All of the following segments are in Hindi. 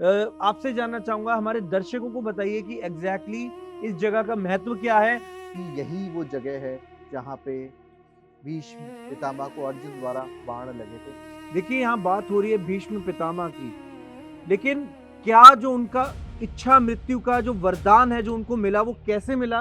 आपसे जानना चाहूँगा, हमारे दर्शकों को बताइए कि एग्ज़ैक्टली इस जगह का महत्व क्या है? कि यही वो जगह है जहाँ पे भीष्म पितामह को अर्जुन द्वारा बाण लगे थे। देखिए, यहाँ बात हो रही है भीष्म पितामह की, लेकिन क्या जो उनका इच्छा मृत्यु का जो वरदान है, जो उनको मिला, वो कैसे मिला?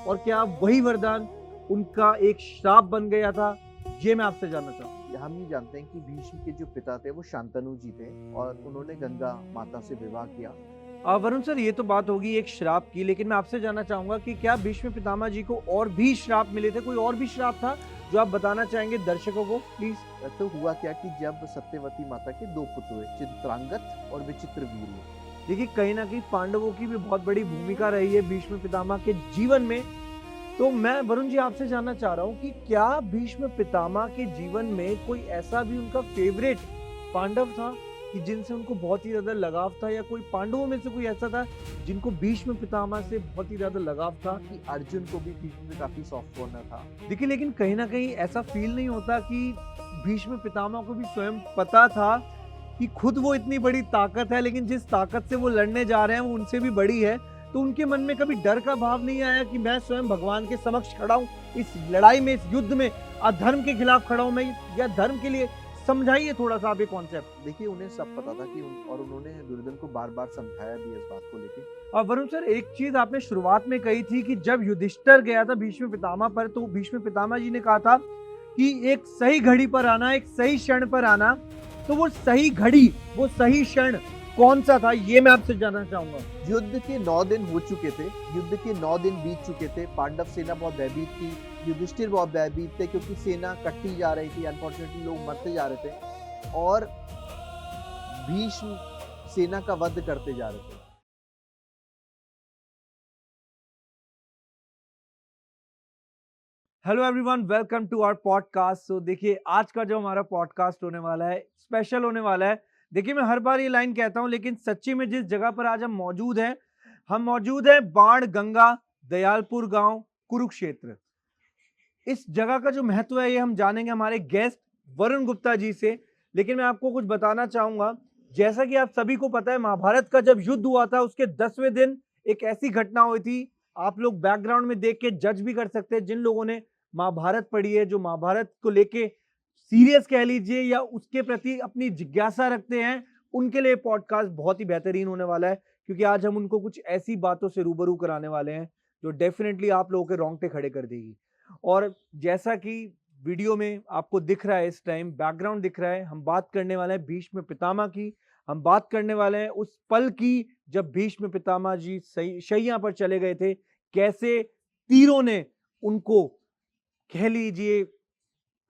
और क्या वही वरदान उनका एक श्राप बन गया था? ये मैं आपसे जानना चाहूँगा। हम ये जानते हैं कि भीष्म के जो पिता थे वो शांतनु जी थे और उन्होंने गंगा माता से विवाह किया। वरुण सर, ये तो बात होगी एक श्राप की, लेकिन मैं आपसे जानना चाहूँगा कि क्या भीष्म पितामह जी को और भी श्राप मिले थे? कोई और भी श्राप था, जो आप बताना चाहेंगे दर्शकों को प्लीज़? तो हुआ क्या कि जब सत्यवती माता के 2 पुत्र हुए, चित्रांगद और विचित्रवीर्य। देखिए, कहीं न कहीं पांडवों की भी बहुत बड़ी भूमिका रही है भीष्म पितामह के जीवन में। तो मैं वरुण जी आपसे जानना चाह रहा हूँ कि क्या भीष्म पितामह के जीवन में कोई ऐसा भी उनका फ़ेवरेट पांडव था कि जिनसे उनको बहुत ही ज़्यादा लगाव था, या कोई पांडवों में से कोई ऐसा था जिनको भीष्म पितामह से बहुत ही ज़्यादा लगाव था? कि अर्जुन को भी भीष्म में काफ़ी सॉफ्ट कॉर्नर था। देखिए, लेकिन कहीं न कहीं ऐसा फ़ील नहीं होता कि भीष्म पितामह को भी स्वयं पता था कि खुद वो इतनी बड़ी ताकत है, लेकिन जिस ताकत से वो लड़ने जा रहे हैं वो उनसे भी बड़ी है। तो उनके मन में कभी डर का भाव नहीं आया कि मैं स्वयं भगवान के समक्ष खड़ा हूँ, इस लड़ाई में, इस युद्ध में, अधर्म के खिलाफ खड़ा हूँ मैं, या धर्म के लिए? समझाइए थोड़ा-सा आप ये कॉन्सेप्ट। देखिए उन्हें सब पता था कि उन्होंने दुर्योधन को बार-बार समझाया भी इस बात को लेके। वरुण सर, एक चीज़ आपने शुरुआत में कही थी कि जब युधिष्ठिर गया था भीष्म पितामह पर, तो भीष्म पितामह जी ने कहा था कि एक सही घड़ी पर आना, एक सही क्षण पर आना। तो वो सही घड़ी, वो सही क्षण कौन-सा था? ये मैं आपसे जानना चाहूँगा। युद्ध के 9 दिन हो चुके थे, युद्ध के 9 दिन बीत चुके थे, पांडव सेना बहुत भयभीत थी, युधिष्ठिर बहुत भयभीत थे क्योंकि सेना कटती जा रही थी, अनफॉर्चुनेटली लोग मरते जा रहे थे और भीष्म सेना का वध करते जा रहे थे। Hello everyone, welcome to our podcast. So देखिए, आज का जो हमारा पॉडकास्ट होने वाला है, स्पेशल होने वाला है। देखिए, मैं हर बार ये लाइन कहता हूँ, लेकिन सच्ची में जिस जगह पर आज हम मौजूद हैं बाण गंगा, दयालपुर गांव, कुरुक्षेत्र। इस जगह का जो महत्व है, ये हम जानेंगे हमारे गेस्ट वरुण गुप्ता जी से। लेकिन मैं आपको कुछ बताना चाहूंगा। जैसा कि आप सभी को पता है, महाभारत का जब युद्ध हुआ था, उसके 10वें दिन एक ऐसी घटना हुई थी। आप लोग बैकग्राउंड में देख के जज भी कर सकते हैं, जिन लोगों ने महाभारत पढ़ी है, जो महाभारत को लेके सीरियस कह लीजिए, या उसके प्रति अपनी जिज्ञासा रखते हैं, उनके लिए पॉडकास्ट बहुत ही बेहतरीन होने वाला है। क्योंकि आज हम उनको कुछ ऐसी बातों से रूबरू कराने वाले हैं जो डेफिनेटली आप लोगों के रोंगटे खड़े कर देगी। और जैसा कि वीडियो में आपको दिख रहा है, इस टाइम बैकग्राउंड दिख रहा है, हम बात करने वाले हैं भीष्म पितामह की। हम बात करने वाले हैं उस पल की जब भीष्म पितामह जी शैया पर चले गए थे। कैसे तीरों ने उनको, कह लीजिए,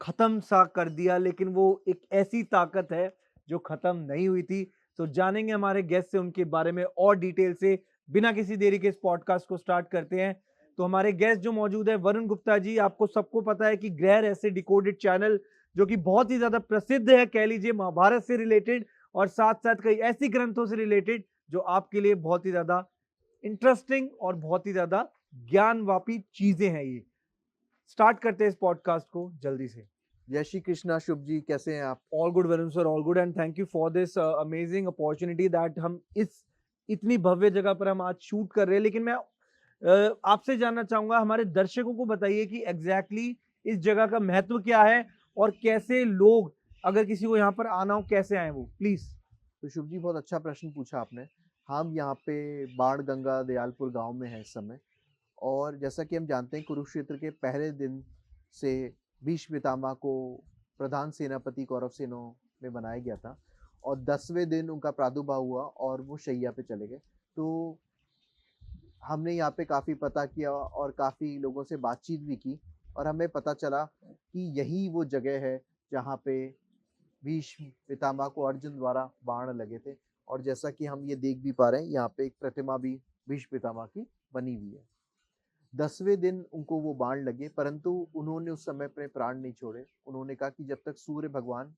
खत्म सा कर दिया, लेकिन वो एक ऐसी ताकत है जो खत्म नहीं हुई थी। तो जानेंगे हमारे गेस्ट से उनके बारे में और डिटेल से। बिना किसी देरी के इस पॉडकास्ट को स्टार्ट करते हैं। तो हमारे गेस्ट जो मौजूद है, वरुण गुप्ता जी। आपको सबको पता है कि ग्रह रहस्य डिकोडेड चैनल, जो कि बहुत ही ज्यादा प्रसिद्ध है, कह लीजिए, महाभारत से रिलेटेड और साथ साथ कई ऐसी ग्रंथों से रिलेटेड जो आपके लिए बहुत ही ज्यादा इंटरेस्टिंग और बहुत ही ज्यादा ज्ञानवापी चीजें हैं। ये स्टार्ट करते हैं इस पॉडकास्ट को जल्दी से। जय श्री कृष्णा शुभ जी, कैसे हैं आप? All good Varun sir, all good, and thank you for this amazing opportunity that हम इस इतनी भव्य जगह पर हम आज शूट कर रहे हैं। लेकिन मैं आपसे जानना चाहूंगा, हमारे दर्शकों को बताइए कि एग्जैक्टली इस जगह का महत्व क्या है, और कैसे लोग, अगर किसी को यहाँ पर आना हो, कैसे आए वो प्लीज। तो शुभ जी बहुत अच्छा प्रश्न पूछा आपने। हम यहाँ पे बाणगंगा दयालपुर गाँव में हैं इस समय और जैसा कि हम जानते हैं कुरुक्षेत्र के पहले दिन से भीष्म पितामह को प्रधान सेनापति कौरव सेना में बनाया गया था और 10वें दिन उनका प्रादुर्भाव हुआ और वो शैया पे चले गए। तो हमने यहाँ पे काफ़ी पता किया और काफ़ी लोगों से बातचीत भी की और हमें पता चला कि यही वो जगह है जहाँ पे भीष्म पितामह को अर्जुन द्वारा बाण लगे थे और जैसा कि हम ये देख भी पा रहे हैं, यहाँ पे एक प्रतिमा भी भीष्म पितामह की बनी हुई है। 10वें दिन उनको वो बाण लगे, परंतु उन्होंने उस समय अपने प्राण नहीं छोड़े। उन्होंने कहा कि जब तक सूर्य भगवान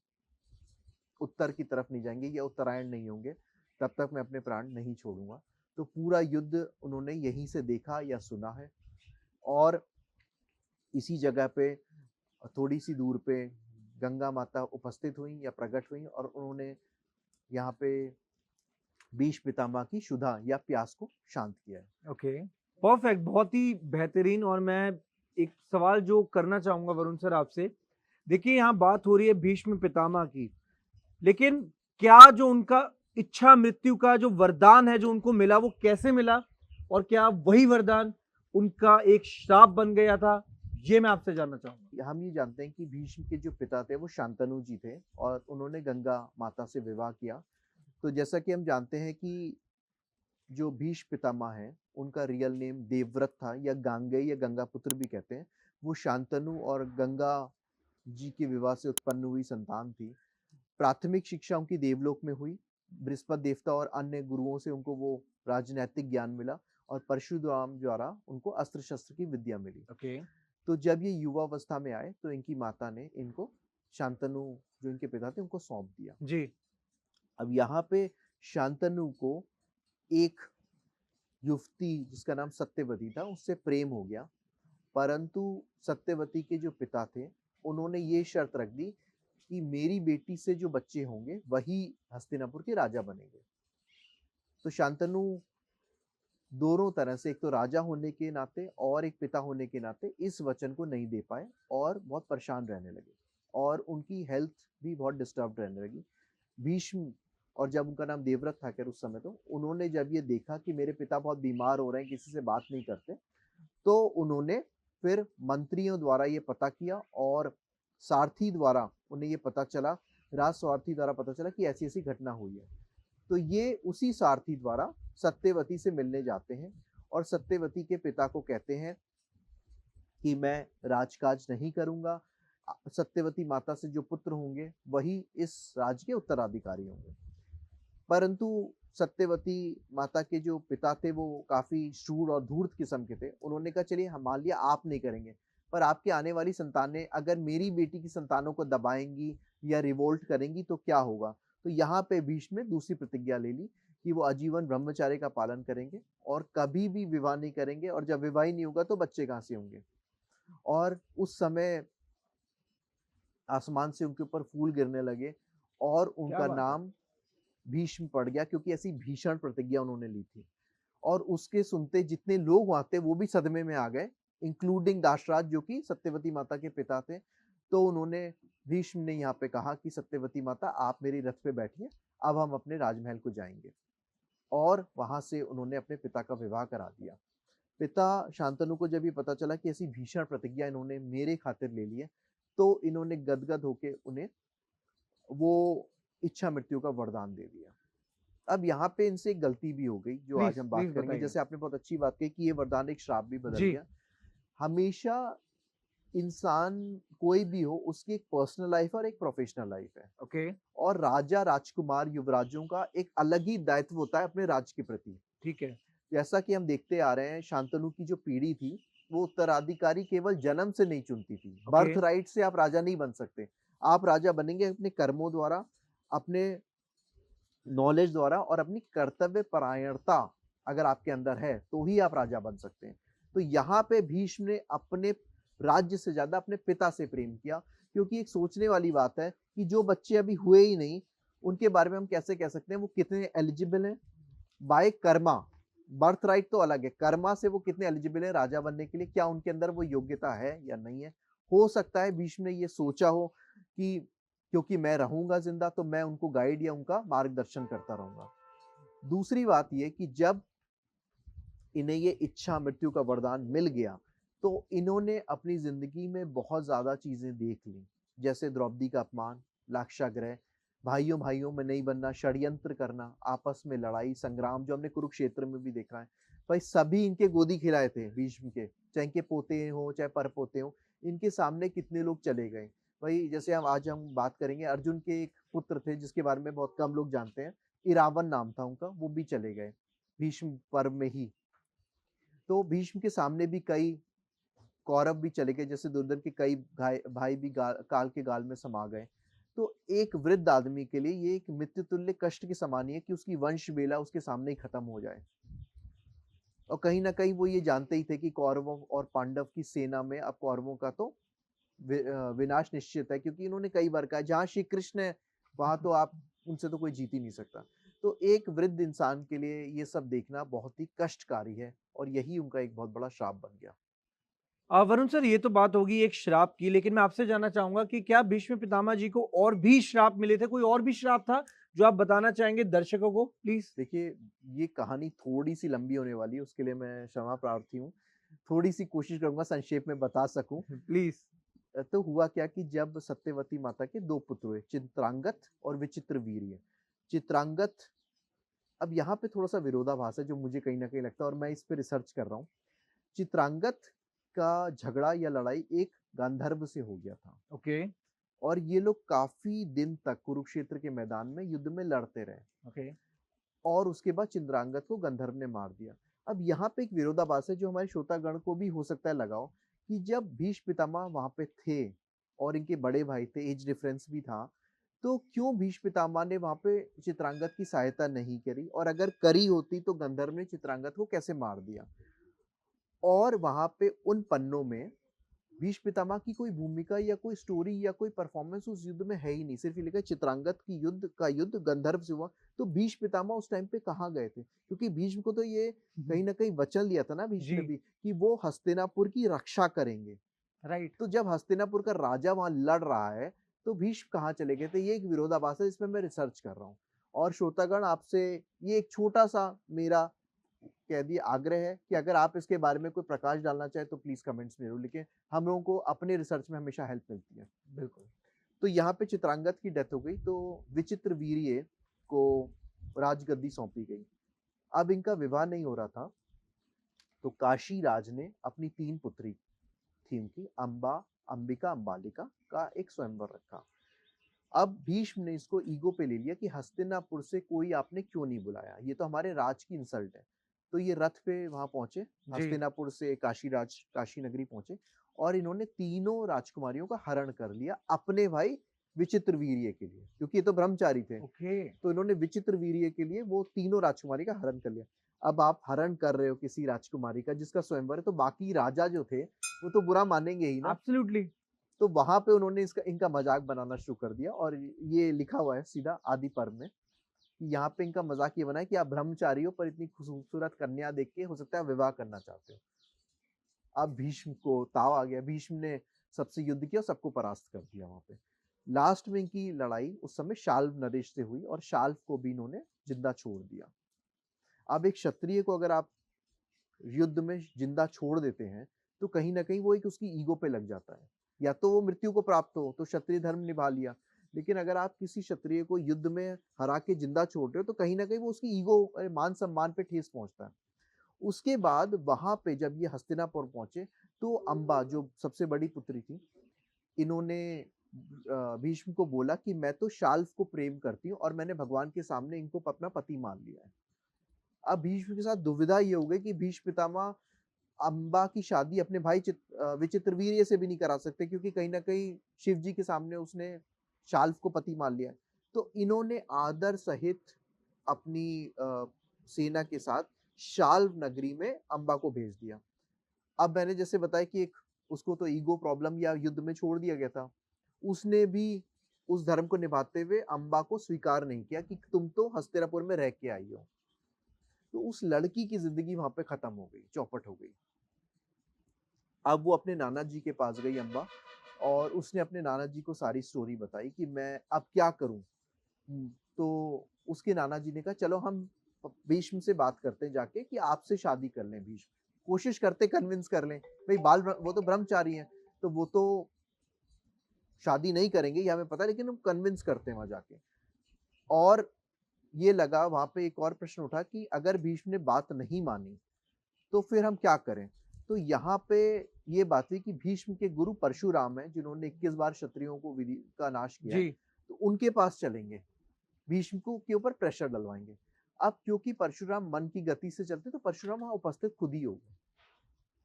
उत्तर की तरफ नहीं जाएंगे या उत्तरायण नहीं होंगे, तब तक मैं अपने प्राण नहीं छोड़ूंगा। तो पूरा युद्ध उन्होंने यहीं से देखा या सुना है और इसी जगह पे थोड़ी सी दूर पे गंगा माता उपस्थित हुई या प्रकट हुई और उन्होंने यहाँ पे भीष्म पितामह की क्षुधा या प्यास को शांत किया है। ओके, परफेक्ट, बहुत ही बेहतरीन। और मैं एक सवाल जो करना चाहूँगा वरुण सर आपसे, देखिए यहाँ बात हो रही है भीष्म पितामह की, लेकिन क्या जो उनका इच्छा मृत्यु का जो वरदान है जो उनको मिला वो कैसे मिला? और क्या वही वरदान उनका एक श्राप बन गया था? ये मैं आपसे जानना चाहूँगा। हम ये जानते हैं कि भीष्म के जो पिता थे वो शांतनु जी थे और उन्होंने गंगा माता से विवाह किया। तो जैसा कि हम जानते हैं कि जो भीष्म पितामह हैं, उनका रियल नेम देवव्रत था या गांगेय या गंगापुत्र भी कहते हैं। वो शांतनु और गंगा जी के विवाह से उत्पन्न हुई संतान थी। प्राथमिक शिक्षा उनकी देवलोक में हुई। बृहस्पति देवता और अन्य गुरुओं से उनको वो राजनैतिक ज्ञान मिला और परशुराम द्वारा उनको अस्त्र-शस्त्र की विद्या मिली। ओके, तो जब ये युवावस्था में आए तो इनकी माता ने इनको शांतनु जो इनके पिता थे उनको सौंप दिया। जी, अब यहाँ पे शांतनु को एक युवती जिसका नाम सत्यवती था उससे प्रेम हो गया, परंतु सत्यवती के जो पिता थे उन्होंने ये शर्त रख दी कि मेरी बेटी से जो बच्चे होंगे वही हस्तिनापुर के राजा बनेंगे। तो शांतनु दोनों तरह से, एक तो राजा होने के नाते और एक पिता होने के नाते, इस वचन को नहीं दे पाए और बहुत परेशान रहने लगे और उनकी हेल्थ भी बहुत डिस्टर्ब रहने लगी। भीष्म, और जब उनका नाम देवव्रत था खैर उस समय, तो उन्होंने जब ये देखा कि मेरे पिता बहुत बीमार हो रहे हैं, किसी से बात नहीं करते, तो उन्होंने फिर मंत्रियों द्वारा ये पता किया और सारथी द्वारा उन्हें ये पता चला, राज सारथी द्वारा पता चला कि ऐसी-ऐसी घटना हुई है। तो ये उसी सारथी द्वारा सत्यवती से मिलने जाते हैं और सत्यवती के पिता को कहते हैं कि मैं राजकाज नहीं करूँगा। सत्यवती माता से जो पुत्र होंगे वही इस राज्य के उत्तराधिकारी होंगे। परंतु सत्यवती माता के जो पिता थे वो काफ़ी शूर और धूर्त किस्म के थे। उन्होंने कहा चलिए हम मान लिया आप नहीं करेंगे, पर आपकी आने वाली संतानें अगर मेरी बेटी की संतानों को दबाएँगी या रिवोल्ट करेंगी तो क्या होगा? तो यहाँ पे भीष्म ने दूसरी प्रतिज्ञा ले ली कि वो आजीवन ब्रह्मचर्य का पालन करेंगे और कभी भी विवाह नहीं करेंगे, और जब विवाह ही नहीं होगा तो बच्चे कहाँ से होंगे? और उस समय आसमान से उनके ऊपर फूल गिरने लगे और क्या उनका बात है! नाम भीष्म पड़ गया, क्योंकि ऐसी भीषण प्रतिज्ञा उन्होंने ली थी। और उसके सुनते जितने लोग वहाँ थे वो भी सदमे में आ गए, इंक्लूडिंग दाशराज जो कि सत्यवती माता के पिता थे। तो उन्होंने भीष्म ने यहाँ पे कहा कि सत्यवती माता आप मेरी रथ पे बैठिए, अब हम अपने राजमहल को जाएँगे। और वहाँ से उन्होंने अपने पिता का विवाह करा दिया। पिता शांतनु को जब ये पता चला कि ऐसी भीषण प्रतिज्ञा इन्होंने मेरे खातिर ले ली है, तो इन्होंने गदगद होके उन्हें वो इच्छा मृत्यु का वरदान दे दिया। अब यहाँ पे इनसे एक गलती भी हो गई जो प्लीज़, आज हम बात प्लीज़ करेंगे। बताइए। जैसे आपने बहुत अच्छी बात कही कि ये वरदान एक श्राप भी बदल जी, गया। हमेशा इंसान कोई भी हो उसकी एक पर्सनल लाइफ और एक प्रोफेशनल लाइफ है, ओके, और राजा, राजकुमार, युवराजों का एक अलग ही दायित्व होता है अपने राज्य के प्रति। ठीक है। जैसा कि हम देखते आ रहे हैं, शांतनु की जो पीढ़ी थी, वो उत्तराधिकारी केवल जन्म से नहीं चुनती थी। ओके, बर्थ राइट से आप राजा नहीं बन सकते। आप राजा बनेंगे अपने कर्मों द्वारा, अपने नॉलेज द्वारा और अपनी कर्तव्य परायणता अगर आपके अंदर है, तो ही आप राजा बन सकते हैं। तो यहाँ पे भीष्म ने अपने राज्य से ज़्यादा अपने पिता से प्रेम किया, क्योंकि एक सोचने वाली बात है कि जो बच्चे अभी हुए ही नहीं, उनके बारे में हम कैसे कह सकते हैं वो कितने एलिजिबल हैं? बाय कर्मा, बर्थ राइट तो अलग है, कर्मा से वो कितने एलिजिबल है राजा बनने के लिए, क्या उनके अंदर वो योग्यता है या नहीं है। हो सकता है भीष्म ने ये सोचा हो कि क्योंकि मैं रहूंगा जिंदा तो मैं उनको गाइड या उनका मार्गदर्शन करता रहूंगा। दूसरी बात ये कि जब इन्हें ये इच्छा मृत्यु का वरदान मिल गया, तो इन्होंने अपनी जिंदगी में बहुत ज्यादा चीजें देख ली, जैसे द्रौपदी का अपमान, लाक्षागृह, भाइयों भाइयों में नहीं बनना, षड्यंत्र करना, आपस में लड़ाई संग्राम, जो हमने कुरुक्षेत्र में भी देखा है। भाई सभी इनके गोदी खिलाए थे भीष्म के, चाहे इनके पोते हो चाहे परपोते हो, इनके सामने कितने लोग चले गए। भाई जैसे हम बात करेंगे, अर्जुन के एक पुत्र थे जिसके बारे में बहुत कम लोग जानते हैं, इरावन नाम था उनका, वो भी चले गए भीष्म पर्व में ही। तो भीष्म के सामने भी कई कौरव भी चले गए, जैसे दुर्योधन के कई भाई भी काल के गाल में समा गए। तो एक वृद्ध आदमी के लिए ये एक मृत्युतुल्य कष्ट के समान ही है कि उसकी वंश बेला उसके सामने ही खत्म हो जाए। और कहीं ना कहीं वो ये जानते ही थे कि कौरवों और पांडव की सेना में अब कौरवों का तो विनाश निश्चित है, क्योंकि इन्होंने कई बार कहा जहाँ श्री कृष्ण है वहां तो आप उनसे तो कोई जीत ही नहीं सकता। तो एक वृद्ध इंसान के लिए ये सब देखना बहुत ही कष्टकारी है और यही उनका एक बहुत बड़ा श्राप बन गया। वरुण सर, ये तो बात होगी एक श्राप की, लेकिन मैं आपसे जानना चाहूँगा कि क्या भीष्म पितामह जी को और भी श्राप मिले थे? कोई और भी श्राप था जो आप बताना चाहेंगे दर्शकों को प्लीज़? देखिए, ये कहानी थोड़ी-सी लंबी होने वाली है, उसके लिए मैं क्षमा प्रार्थी हूँ। थोड़ी-सी कोशिश करूँगा संक्षेप में बता सकूँ। प्लीज़। तो हुआ क्या कि जब सत्यवती माता के 2 पुत्र हुए, चित्रांगत और विचित्रवीर्य। चित्रांगत, अब यहाँ पे थोड़ा-सा विरोधाभास है जो मुझे कहीं न कहीं लगता है और मैं इस पे रिसर्च कर रहा हूँ। चित्रांगत का झगड़ा या लड़ाई एक गांधर्व से हो गया था ओके, और ये लोग काफ़ी दिन तक कुरुक्षेत्र के मैदान में युद्ध में लड़ते रहे ओके। और उसके बाद चित्रांगत को गंधर्व ने मार दिया। अब यहाँ पे एक विरोधाभास है जो हमारे श्रोतागण को भी हो सकता है लगा हो कि जब भीष्म पितामह वहाँ पे थे और इनके बड़े भाई थे, एज डिफरेंस भी था, तो क्यों भीष्म पितामह ने वहाँ पे चित्रांगद की सहायता नहीं करी और अगर करी होती तो गंधर्व ने चित्रांगद को कैसे मार दिया? और वहाँ पे उन पन्नों में भीष्म पितामह की कोई भूमिका या कोई स्टोरी या कोई परफॉर्मेंस उस युद्ध में है ही नहीं। सिर्फ ये लिखा है चित्रांगद की युद्ध गंधर्व से हुआ। तो भीष्म पितामह उस टाइम पे कहाँ गए थे? क्योंकि भीष्म को तो ये कहीं न कहीं वचन लिया था ना भीष्म ने जी, भी कि वो हस्तिनापुर की रक्षा करेंगे। राइट। तो जब हस्तिनापुर का राजा वहाँ लड़ रहा है, तो भीष्म कहाँ चले गए थे? ये एक विरोधाभास है जिसपे मैं रिसर्च कर रहा हूँ। और श्रोतागण आपसे ये एक छोटा-सा मेरा कह दिए आग्रह है कि अगर आप इसके बारे में कोई प्रकाश डालना चाहें तो प्लीज़ कमेंट्स में ज़रूर लिखें। हम लोगों को अपने रिसर्च में हमेशा हेल्प मिलती है। बिल्कुल। तो यहाँ पे चित्रांगद की डेथ हो गई तो विचित्रवीर्य को राजगद्दी सौंपी गई। अब इनका विवाह नहीं हो रहा था, तो काशीराज ने अपनी 3 पुत्री थी उनकी अम्बा, अंबिका, अंबालिका का एक स्वयंवर रखा। अब भीष्म ने इसको ईगो पे ले लिया कि हस्तिनापुर से कोई आपने क्यों नहीं बुलाया? ये तो हमारे राज की इंसल्ट है। तो ये रथ पे वहाँ पहुँचे, जी, हस्तिनापुर से काशी नगरी पहुँचे और इन्होंने तीनों राजकुमारियों का हरण कर लिया अपने भाई विचित्रवीर्य के लिए, क्योंकि ये तो ब्रह्मचारी थे। ओके। तो इन्होंने विचित्रवीर्य के लिए वो तीनों राजकुमारी का हरण कर लिया। अब आप हरण कर रहे हो किसी राजकुमारी का जिसका स्वयंवर है, तो बाकी राजा जो थे, वो तो बुरा मानेंगे ही ना। एब्सोल्युटली। तो वहाँ पे उन्होंने इसका इनका मज़ाक बनाना शुरू कर दिया और ये लिखा हुआ है सीधा आदि पर्व में कि यहाँ पे इनका मज़ाक ये बना है कि आप ब्रह्मचारी हो पर इतनी खूबसूरत कन्या देख के हो सकता है विवाह करना चाहते हो। अब भीष्म को ताव आ गया, भीष्म ने सबसे युद्ध किया और सबको परास्त कर दिया वहाँ पे। लास्ट में इनकी लड़ाई उस समय शाल्व नरेश से हुई और शाल्व को भी इन्होंने जिंदा छोड़ दिया। अब एक क्षत्रिय को अगर आप युद्ध में जिंदा छोड़ देते हैं, तो कहीं न कहीं वो एक उसकी ईगो पे लग जाता है। या तो वो मृत्यु को प्राप्त हो, तो क्षत्रिय धर्म निभा लिया। लेकिन अगर आप किसी क्षत्रिय को युद्ध में हरा के जिंदा छोड़ रहे हो, तो कहीं न कहीं वो उसकी ईगो मान-सम्मान पे ठेस पहुँचता है। उसके बाद वहाँ पे जब ये हस्तिनापुर पहुँचे, तो अम्बा जो सबसे बड़ी पुत्री थी, इन्होंने भीष्म को बोला कि मैं तो शाल्व को प्रेम करती हूँ और मैंने भगवान के सामने इनको अपना पति मान लिया है। अब भीष्म के साथ दुविधा ये हो गई कि भीष्म पितामह अम्बा की शादी अपने भाई विचित्रवीर्य से भी नहीं करा सकते क्योंकि कहीं न कहीं शिव जी के सामने उसने शाल्व को पति मान लिया है। तो इन्होंने आदर सहित अपनी सेना के साथ शाल्व नगरी में अम्बा को भेज दिया। अब मैंने जैसे बताया कि एक उसको तो ईगो प्रॉब्लम या युद्ध में छोड़ दिया गया था। उसने भी उस धर्म को निभाते हुए अम्बा को स्वीकार नहीं किया कि तुम तो हस्तिनापुर में रह के आई हो। तो उस लड़की की ज़िंदगी वहाँ पे खत्म हो गई, चौपट हो गई। अब वो अपने नाना जी के पास गई अम्बा और उसने अपने नाना जी को सारी स्टोरी बताई कि मैं अब क्या करूँ? तो उसके नाना जी ने कहा चलो हम भीष्म से बात करते हैं जाके कि आपसे शादी कर लें भीष्म। कोशिश करते कन्विंस कर लें। भई वो तो ब्रह्मचारी हैं, तो वो तो शादी नहीं करेंगे ये हमें पता है लेकिन हम कन्विंस करते हैं वहाँ जाके। और ये लगा वहाँ पे एक और प्रश्न उठा कि अगर भीष्म ने बात नहीं मानी, तो फिर हम क्या करें? तो यहाँ पे ये बात हुई कि भीष्म के गुरु परशुराम हैं, जिन्होंने 21 बार क्षत्रियों को विधि का नाश किया है, जी, तो उनके पास चलेंगे। भीष्म को के ऊपर प्रेशर डलवाएँगे। अब क्योंकि परशुराम मन की गति से चलते, तो परशुराम वहाँ उपस्थित खुद ही हो गए।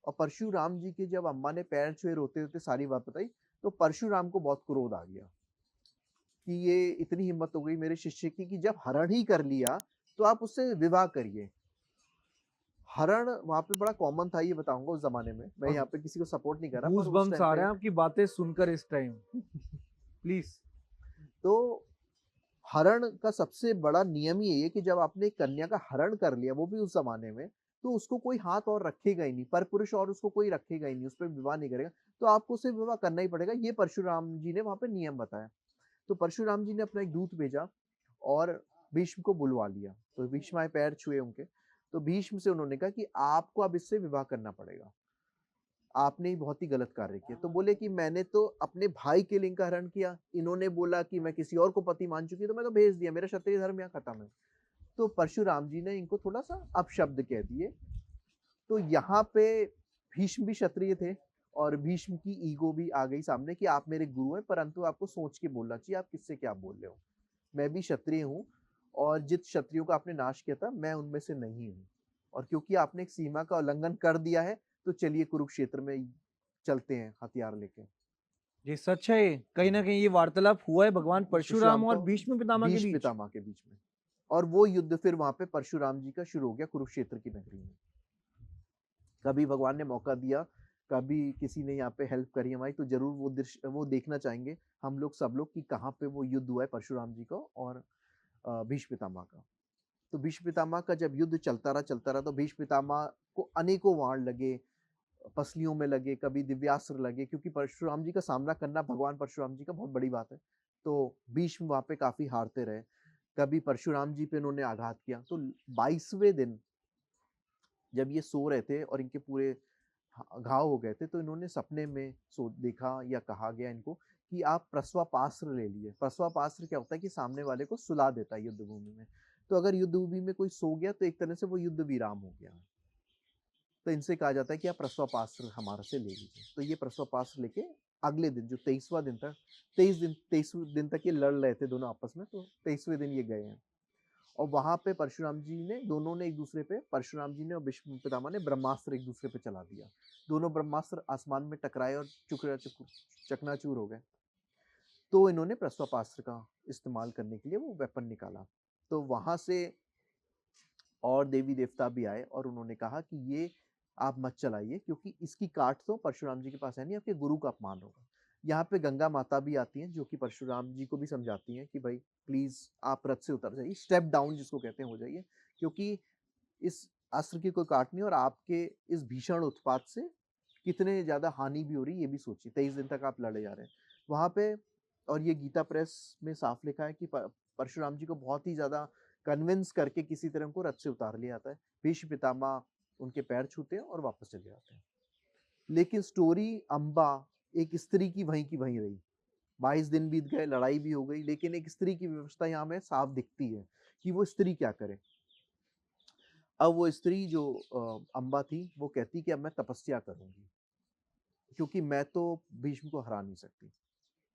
और परशुराम जी के जब अम्मा ने पैर छुए रोते-रोते सारी बात बताई, तो परशुराम को बहुत क्रोध आ गया कि ये इतनी हिम्मत हो गई मेरे शिष्य की कि जब हरण ही कर लिया, तो आप उससे विवाह करिए। हरण वहाँ पे बड़ा कॉमन था ये बताऊँगा उस ज़माने में। मैं और यहाँ पे किसी को सपोर्ट नहीं कर रहा पर उस गूज़बम्प्स टाइम आ पे रहे हैं आपकी बातें सुनकर इस टाइम। प्लीज़। तो हरण का सबसे बड़ा नियम ही यही है कि जब आपने एक कन्या का हरण कर लिया, वो भी उस ज़माने में, तो उसको कोई हाथ और रखेगा ही नहीं, परपुरुष और उसको कोई रखेगा ही नहीं, उस पे विवाह नहीं करेगा, तो आपको उससे विवाह करना ही पड़ेगा। ये परशुराम जी ने वहाँ पे नियम बताया। तो परशुराम जी ने अपना एक दूत भेजा और भीष्म को बुलवा लिया। तो भीष्म आए, पैर छुए उनके। तो भीष्म से उन्होंने कहा कि आपको अब इससे विवाह करना पड़ेगा। आपने ही बहुत ही गलत कार्य किया। तो बोले कि मैंने तो अपने भाई के लिंग का हरण किया। इन्होंने बोला कि मैं किसी और को पति मान चुकी हूँ, तो मैं तो भेज दिया। मेरा क्षत्रिय धर्म यहाँ खत्म है। तो परशुराम जी ने इनको थोड़ा-सा अपशब्द कह दिए। तो यहाँ पे भीष्म भी क्षत्रिय थे और भीष्म की ईगो भी आ गई सामने कि आप मेरे गुरु हैं, परंतु आपको सोच के बोलना चाहिए, आप किससे क्या बोल रहे हो। मैं भी क्षत्रिय हूँ और जिन क्षत्रियों का आपने नाश किया था, मैं उनमें से नहीं हूँ। और क्योंकि आपने एक सीमा का उल्लंघन कर दिया है, तो चलिए कुरुक्षेत्र में चलते हैं हथियार लेके। ये सच है ये। कहीं न कहीं ये वार्तालाप हुआ है भगवान परशुराम परशुराम का और भीष्म पितामह के भीष्म बीच। पितामह के बीच में। और वो युद्ध फिर वहाँ पे परशुराम जी का शुरू हो गया कुरुक्षेत्र की नगरी में। कभी भगवान ने मौका दिया, कभी किसी ने यहाँ पे हेल्प करी हमारी, तो ज़रूर वो दृश्य वो देखना चाहेंगे हम लोग सब लोग कि कहाँ पे वो युद्ध हुआ है परशुराम जी का और भीष्म पितामह का। तो भीष्म पितामह का जब युद्ध चलता रहा तो भीष्म पितामह को अनेकों वाण लगे, पसलियों में लगे, कभी दिव्यास्त्र लगे, क्योंकि परशुराम जी का सामना करना भगवान परशुराम जी का बहुत बड़ी बात है। तो भीष्म वहाँ पे काफ़ी हारते रहे। कभी परशुराम जी पे उन्होंने आघात किया। तो 22वें दिन जब ये सो रहे थे और इनके पूरे घाव हो गए थे, तो इन्होंने सपने में सो देखा या कहा गया इनको कि आप प्रस्वापास्त्र ले लिए। प्रस्वापास्त्र क्या होता है कि सामने वाले को सुला देता है युद्ध भूमि में। तो अगर युद्ध भूमि में कोई सो गया तो एक तरह से वो युद्ध विराम हो गया। तो इनसे कहा जाता है कि आप प्रस्वापास्त्र हमारे से ले लीजिए। तो ये प्रस्वापास्त्र लेके अगले दिन जो 23वां दिन था, 23वें दिन तक ये लड़ रहे थे दोनों आपस में, तो 23वें दिन ये गए हैं। और वहाँ पे परशुराम जी ने दोनों ने एक-दूसरे पे, परशुराम जी ने और भीष्म पितामह ने ब्रह्मास्त्र एक-दूसरे पे चला दिया। दोनों ब्रह्मास्त्र आसमान में टकराए और चकनाचूर हो गए। तो इन्होंने प्रस्वापास्त्र का इस्तेमाल करने के लिए वो वेपन निकाला। तो वहाँ से और देवी-देवता भी आए और उन्होंने कहा कि ये आप मत चलाइए, क्योंकि इसकी काट तो परशुराम जी के पास है नहीं, आपके गुरु का अपमान होगा। यहाँ पे गंगा माता भी आती हैं, जो कि परशुराम जी को भी समझाती हैं कि भाई प्लीज़ आप रथ से उतर जाइए, स्टेप डाउन जिसको कहते हैं हो जाइए, क्योंकि इस अस्त्र की कोई काट नहीं और आपके इस भीषण उत्पात से कितने ज़्यादा हानि भी हो रही है, ये भी सोचिए। 23 दिन तक आप लड़े जा रहे हैं। वहाँ पे और ये गीता प्रेस में साफ लिखा है कि परशुराम जी को बहुत ही ज़्यादा कन्विंस करके किसी तरह उनको रथ से उतार लिया जाता है। भीष्म पितामह उनके पैर छूते हैं और वापस चले जाते हैं। लेकिन स्टोरी अम्बा एक स्त्री की वहीं रही। 22 दिन बीत गए, लड़ाई भी हो गई, लेकिन एक स्त्री की व्यवस्था यहाँ हमें साफ दिखती है कि वो स्त्री क्या करे। अब वो स्त्री जो अम्बा थी, वो कहती कि अब मैं तपस्या करूँगी, क्योंकि मैं तो भीष्म को हरा नहीं सकती।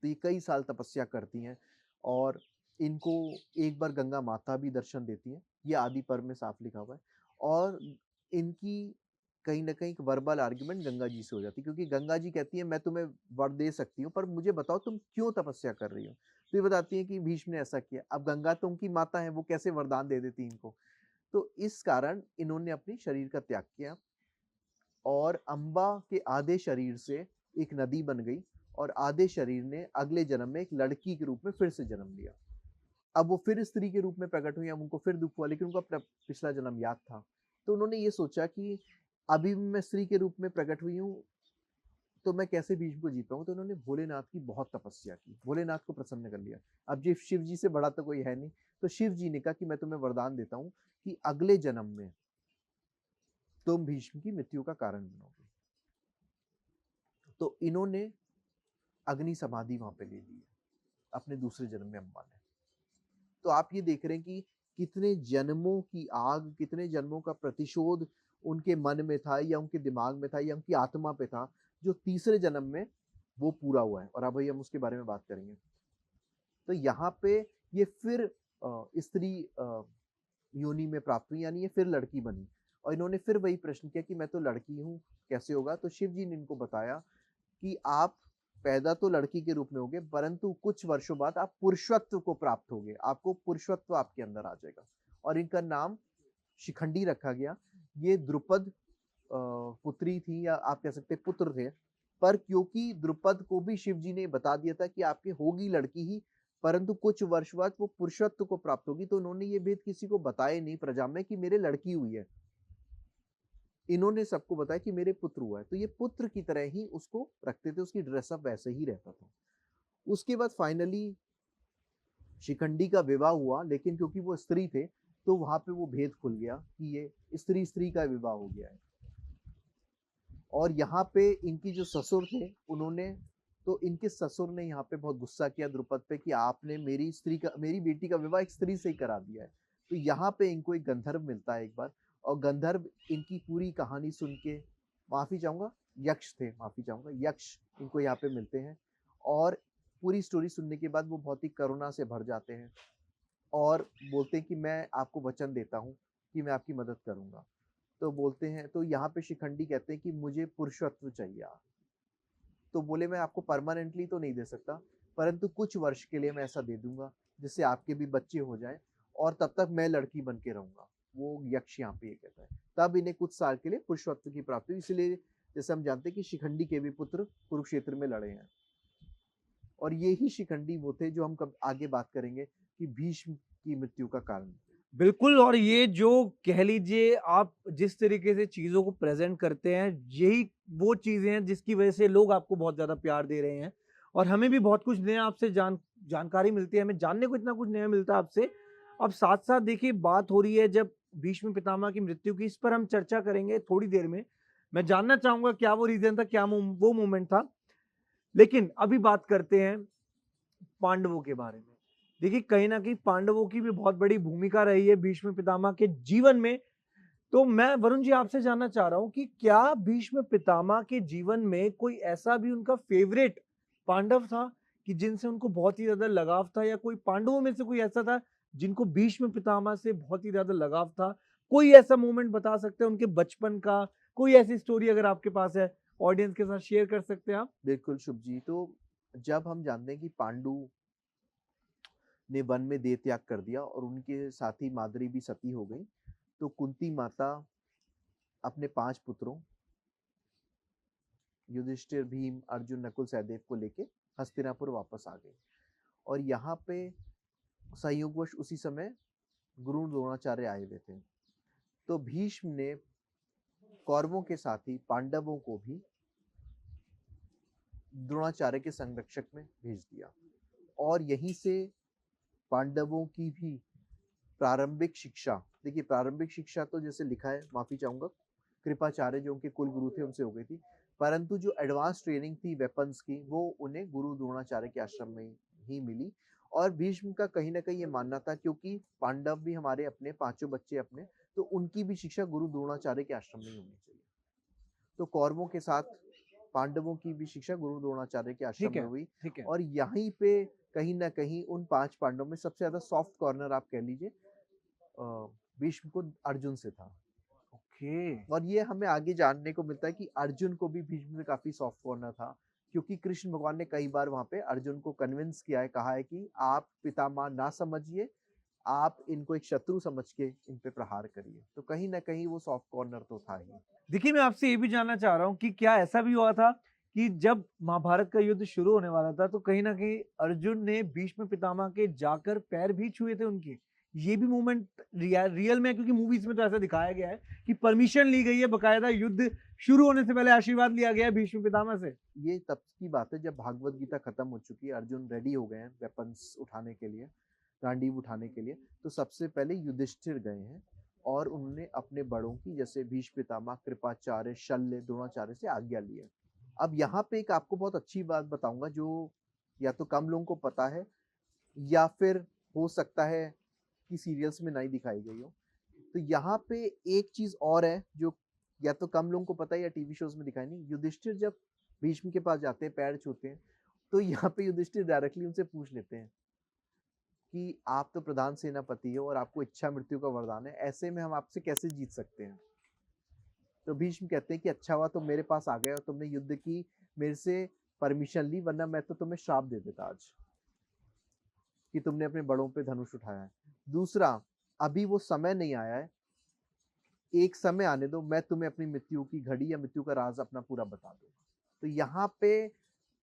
तो ये कई साल तपस्या करती हैं और इनको एक बार गंगा माता भी दर्शन देती हैं। ये आदि पर्व में साफ लिखा हुआ है और इनकी कहीं न कहीं एक वर्बल आर्गुमेंट गंगा जी से हो जाती है, क्योंकि गंगा जी कहती हैं मैं तुम्हें वर दे सकती हूँ, पर मुझे बताओ तुम क्यों तपस्या कर रही हो? तो ये बताती हैं कि भीष्म ने ऐसा किया। अब गंगा तो उनकी माता है, वो कैसे वरदान दे देती इनको? तो इस कारण इन्होंने अपने शरीर का त्याग किया और अम्बा के आधे शरीर से एक नदी बन गई और आधे शरीर ने अगले जन्म में एक लड़की के रूप में फिर से जन्म लिया। अब वो फिर स्त्री के रूप में प्रकट हुई, अब उनको फिर दुःख हुआ, लेकिन उनको अपना पिछला जन्म याद था। तो उन्होंने ये सोचा कि अभी भी मैं स्त्री के रूप में प्रकट हुई हूँ, तो मैं कैसे भीष्म को जीत पाऊँ? तो उन्होंने भोलेनाथ की बहुत तपस्या की, भोलेनाथ को प्रसन्न कर लिया। अब जी शिव जी से बड़ा तो कोई है नहीं, तो शिव जी ने कहा कि मैं तुम्हें वरदान देता हूँ कि अगले जन्म में तुम भीष्म की मृत्यु का कारण बनोगे। तो इन्होंने अग्नि समाधि वहाँ पे ले ली है, अपने दूसरे जन्म में अम्बा ने। तो आप ये देख रहे हैं कि कितने जन्मों की आग, कितने जन्मों का प्रतिशोध उनके मन में था या उनके दिमाग में था या उनकी आत्मा पे था, जो तीसरे जन्म में वो पूरा हुआ है और अब भाई हम उसके बारे में बात करेंगे। तो यहाँ पे ये फिर स्त्री योनि में प्राप्त हुई, यानी ये फिर लड़की बनी और इन्होंने फिर वही प्रश्न किया कि मैं तो लड़की हूँ, कैसे होगा? तो शिव जी ने इनको बताया कि आप पैदा तो लड़की के रूप में होगे, परंतु कुछ वर्षों बाद आप पुरुषत्व को प्राप्त होगे, आपको पुरुषत्व आपके अंदर आ जाएगा और इनका नाम शिखंडी रखा गया। ये द्रुपद पुत्री थी या आप कह सकते हैं पुत्र थे, पर क्योंकि द्रुपद को भी शिव जी ने बता दिया था कि आपकी होगी लड़की ही, परंतु कुछ वर्ष बाद वो पुरुषत्व को प्राप्त होगी, तो उन्होंने ये भेद किसी को बताया नहीं प्रजा में कि मेरे लड़की हुई है। इन्होंने सबको बताया कि मेरे पुत्र हुआ है, तो ये पुत्र की तरह ही उसको रखते थे, उसकी ड्रेसअप वैसे ही रहता था। उसके बाद फाइनली शिखंडी का विवाह हुआ, लेकिन क्योंकि वो स्त्री थे, तो वहां पे वो भेद खुल गया कि ये स्त्री स्त्री का विवाह हो गया है। और यहाँ पे इनकी जो ससुर थे, उन्होंने तो इनके ससुर ने यहाँ पे बहुत गुस्सा किया द्रुपद पे कि आपने मेरी बेटी का विवाह एक स्त्री से ही करा दिया है। तो यहाँ पे इनको एक गंधर्व मिलता है एक बार, और गंधर्व इनकी पूरी कहानी सुन के, माफी चाहूंगा, यक्ष थे, माफी चाहूंगा, यक्ष इनको यहाँ पे मिलते हैं। और पूरी स्टोरी सुनने के बाद वो बहुत ही करुणा से भर जाते हैं और बोलते हैं कि मैं आपको वचन देता हूँ कि मैं आपकी मदद करूंगा। तो बोलते हैं, तो यहाँ पे शिखंडी कहते हैं कि मुझे पुरुषत्व चाहिए। तो बोले, मैं आपको परमानेंटली तो नहीं दे सकता, परंतु कुछ वर्ष के लिए मैं ऐसा दे दूंगा जिससे आपके भी बच्चे हो जाए, और तब तक मैं लड़की बन के रहूंगा। वो यक्ष यहाँ पे ये कहता है। तब इन्हें कुछ साल के लिए पुरुषत्व की प्राप्ति हुई। इसलिए जैसे हम जानते हैं कि शिखंडी के भी पुत्र कुरुक्षेत्र में लड़े हैं, और ये ही शिखंडी वो थे जो हम कब आगे बात करेंगे कि भीष्म की मृत्यु का कारण थे। बिल्कुल। और ये जो कह लीजिए आप जिस तरीके से चीज़ों को प्रेज़ेंट करते हैं, यही वो चीज़ें हैं जिसकी वज़ह से लोग आपको बहुत ज़्यादा प्यार दे रहे हैं। और हमें भी बहुत कुछ नया आपसे जानकारी मिलती है, हमें जानने को इतना कुछ नया मिलता है आपसे। अब साथ-साथ देखिए बात हो रही है जब भीष्म पितामह की मृत्यु की, इस पर हम चर्चा करेंगे थोड़ी देर में। मैं जानना चाहूँगा क्या वो रीज़न था, क्या वो मोमेंट था? लेकिन अभी बात करते हैं पांडवों के बारे में। देखिए कहीं न कहीं पांडवों की भी बहुत बड़ी भूमिका रही है भीष्म पितामह के जीवन में। तो मैं वरुण जी आपसे जानना चाह रहा हूँ कि क्या भीष्म पितामह के जीवन में कोई ऐसा भी उनका फ़ेवरेट पांडव था कि जिनसे उनको बहुत ही ज़्यादा लगाव था, या कोई पांडवों में से कोई ऐसा था जिनको भीष्म पितामह से बहुत ही ज़्यादा लगाव था? कोई ऐसा मोमेंट बता सकते हैं उनके बचपन का? कोई ऐसी स्टोरी अगर आपके पास है, ऑडियंस के साथ शेयर कर सकते हैं आप? बिल्कुल शुभ जी। तो जब हम जानते हैं कि पांडु ने वन में देह त्याग कर दिया और उनके साथी माद्री भी सती हो गई, तो कुंती माता अपने 5 पुत्रों युधिष्ठिर, भीम, अर्जुन, नकुल, सहदेव को लेके हस्तिनापुर वापस आ गई। और यहाँ पे संयोगवश उसी समय गुरु द्रोणाचार्य आए हुए थे। तो भीष्म ने कौरवों के साथ ही पांडवों को भी द्रोणाचार्य के संरक्षक में भेज दिया, और यहीं से पांडवों की भी प्रारंभिक शिक्षा, देखिए प्रारंभिक शिक्षा तो जैसे लिखा है, माफी चाहूंगा, कृपाचार्य जो उनके कुल गुरु थे उनसे हो गई थी, परंतु जो एडवांस ट्रेनिंग थी वेपन्स की, वो उन्हें गुरु द्रोणाचार्य के आश्रम में ही मिली। और भीष्म का कहीं ना कहीं ये मानना था, क्योंकि पांडव भी हमारे अपने, पांचों बच्चे अपने, तो उनकी भी शिक्षा गुरु द्रोणाचार्य के आश्रम में ही होनी चाहिए। तो कौरवों के साथ पांडवों की भी शिक्षा गुरु द्रोणाचार्य के आश्रम ठीक में है, हुई। ठीक है। और यहीं पे कहीं ना कहीं उन 5 पांडवों में सबसे ज्यादा सॉफ्ट कॉर्नर आप कह लीजिए भीष्म को अर्जुन से था। ओके। और ये हमें आगे जानने को मिलता है कि अर्जुन को भी भीष्म से काफी सॉफ्ट कॉर्नर था, क्योंकि कृष्ण भगवान ने कई बार वहां पे अर्जुन को कन्विंस किया है, कहा है कि आप पितामह ना समझिए, आप इनको एक शत्रु समझ के इन पे प्रहार करिए। तो कहीं ना कहीं वो सॉफ्ट कॉर्नर तो था ही। देखिए, मैं आपसे ये भी जानना चाह रहा हूँ कि क्या ऐसा भी हुआ था कि जब महाभारत का युद्ध शुरू होने वाला था, तो कहीं न कहीं अर्जुन ने भीष्म पितामह के जाकर पैर भी छुए थे उनके? ये भी मोमेंट रियल में है, क्योंकि मूवीज़ में तो ऐसा दिखाया गया है कि परमिशन ली गई है, बकायदा युद्ध शुरू होने से पहले आशीर्वाद लिया गया है भीष्म पितामह से। ये तब की बात है जब भागवत गीता खत्म हो चुकी है, अर्जुन रेडी हो गए हैं वेपन्स उठाने के लिए, गांडीव उठाने के लिए। तो सबसे पहले युधिष्ठिर गए हैं, और उन्होंने अपने बड़ों की, जैसे भीष्म पितामह, कृपाचार्य, शल्य, द्रोणाचार्य से आज्ञा ली है। अब यहाँ पे एक आपको बहुत अच्छी बात बताऊंगा, जो या तो कम लोगों को पता है, या फिर हो सकता है कि सीरियल्स में नहीं दिखाई गई हो। तो यहाँ पे एक चीज और है जो या तो कम लोगों को पता है या टीवी शोज में दिखाई नहीं। युधिष्ठिर जब भीष्म के पास जाते हैं, पैर छूते हैं, तो यहाँ पे युधिष्ठिर डायरेक्टली उनसे पूछ लेते हैं कि आप तो प्रधान सेनापति हो और आपको इच्छा मृत्यु का वरदान है, ऐसे में हम आपसे कैसे जीत सकते हैं? तो भीष्म कहते हैं कि अच्छा हुआ तुम मेरे पास आ गए और तुमने युद्ध की मेरे से परमिशन ली, वरना मैं तो तुम्हें श्राप दे देता आज कि तुमने अपने बड़ों पे धनुष उठाया है। दूसरा, अभी वो समय नहीं आया है, एक समय आने दो, मैं तुम्हें अपनी मृत्यु की घड़ी या मृत्यु का राज अपना पूरा बता दूंगा। तो यहाँ पे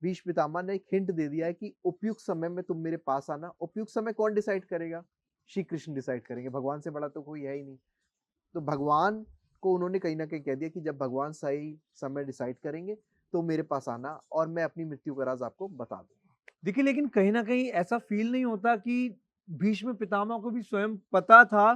भीष्म पितामह ने एक हिंट दे दिया है कि उपयुक्त समय में तुम मेरे पास आना। उपयुक्त समय कौन डिसाइड करेगा? श्री कृष्ण डिसाइड करेंगे, भगवान से बड़ा तो कोई है ही नहीं। तो भगवान को उन्होंने कहीं न कहीं कह दिया कि जब भगवान सही समय डिसाइड करेंगे, तो मेरे पास आना और मैं अपनी मृत्यु का राज़ आपको बता दूँगा। देखिए, लेकिन कहीं न कहीं ऐसा फ़ील नहीं होता कि भीष्म पितामह को भी स्वयं पता था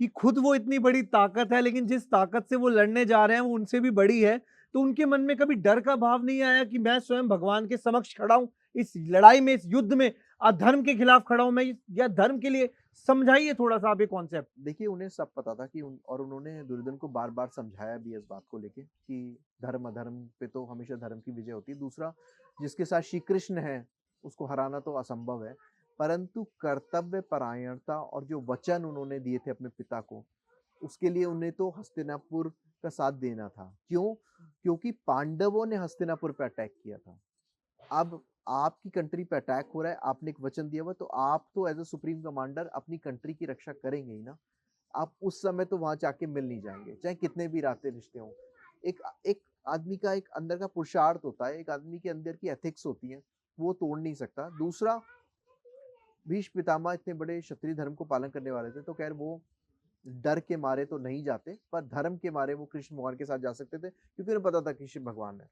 कि खुद वो इतनी बड़ी ताकत है, लेकिन जिस ताकत से वो लड़ने जा रहे हैं, वो उनसे भी बड़ी है। तो उनके मन में कभी डर का भाव नहीं आया कि मैं स्वयं भगवान के समक्ष खड़ा हूँ, इस लड़ाई में, इस युद्ध में, अधर्म के खिलाफ खड़ा हूँ मैं या धर्म के लिए? समझाइए थोड़ा-सा आप ये कॉन्सेप्ट। देखिए, उन्हें सब पता था कि उन्होंने दुर्योधन को बार-बार समझाया भी है इस बात को लेके कि धर्म-अधर्म पे तो हमेशा धर्म की विजय होती है। दूसरा, जिसके साथ श्री कृष्ण है, उसको हराना तो असंभव है। परंतु कर्तव्य परायणता और जो वचन उन्होंने दिए थे अपने पिता को, उसके लिए उन्हें तो हस्तिनापुर का साथ देना था। क्यों? क्योंकि पांडवों ने हस्तिनापुर पे अटैक किया था। अब आपकी कंट्री पे अटैक हो रहा है, आपने एक वचन दिया हुआ है, तो आप तो एज़ अ सुप्रीम कमांडर अपनी कंट्री की रक्षा करेंगे ही ना। आप उस समय तो वहाँ जाके मिल नहीं जाएँगे, चाहे कितने भी नाते रिश्ते हों। एक एक आदमी का एक अंदर का पुरुषार्थ होता है, एक आदमी के अंदर की एथिक्स होती हैं, वो तोड़ नहीं सकता। दूसरा, भीष्म पितामह इतने बड़े क्षत्रिय धर्म को पालन करने वाले थे, तो खैर वो डर के मारे तो नहीं जाते, पर धर्म के मारे वो कृष्ण भगवान के साथ जा सकते थे, क्योंकि उन्हें पता था कृष्ण भगवान है।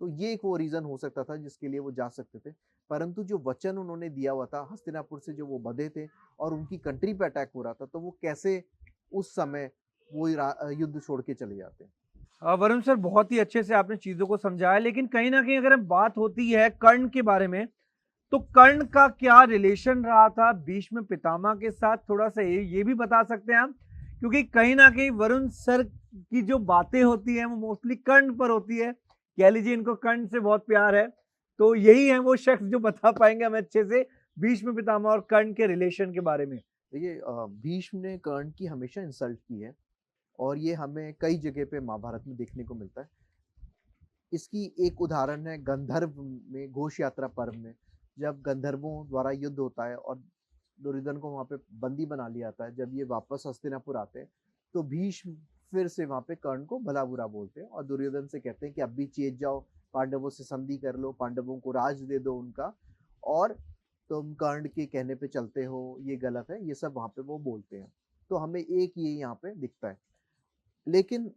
तो ये एक वो रीज़न हो सकता था जिसके लिए वो जा सकते थे। परंतु जो वचन उन्होंने दिया हुआ था, हस्तिनापुर से जो वो बंधे थे और उनकी कंट्री पे अटैक हो रहा था, तो वो कैसे उस समय वो युद्ध छोड़ के चले जाते। वरुण सर, बहुत ही अच्छे से आपने चीज़ों को समझाया, लेकिन कहीं न कहीं अगर हम बात होती है कर्ण के बारे में, तो कर्ण का क्या रिलेशन रहा था भीष्म पितामह के साथ? थोड़ा-सा ये भी बता सकते हैं आप? क्योंकि कहीं न कहीं वरुण सर की जो बातें होती हैं, वो मोस्टली कर्ण पर होती है। कह लीजिए इनको कर्ण से बहुत प्यार है। तो यही है वो शख्स जो बता पाएँगे हमें अच्छे से भीष्म पितामह और कर्ण के रिलेशन के बारे में। देखिए, भीष्म ने कर्ण की हमेशा इंसल्ट की है और ये हमें कई जगह पे महाभारत में देखने को मिलता है। इसकी एक उदाहरण है गंधर्व में घोष यात्रा पर्व में, जब गंधर्वों द्वारा युद्ध होता है और दुर्योधन को वहाँ पे बंदी बना लिया जाता है। जब ये वापस हस्तिनापुर आते हैं, तो भीष्म फिर से वहाँ पे कर्ण को भला-बुरा बोलते हैं और दुर्योधन से कहते हैं कि अब भी चेत जाओ, पांडवों से संधि कर लो, पांडवों को राज दे दो उनका और तुम कर्ण के कहने पे चलते हो, ये गलत है, ये सब वहाँ पे वो बोलते हैं। तो हमें एक ये यहाँ पे दिखता है। लेकिन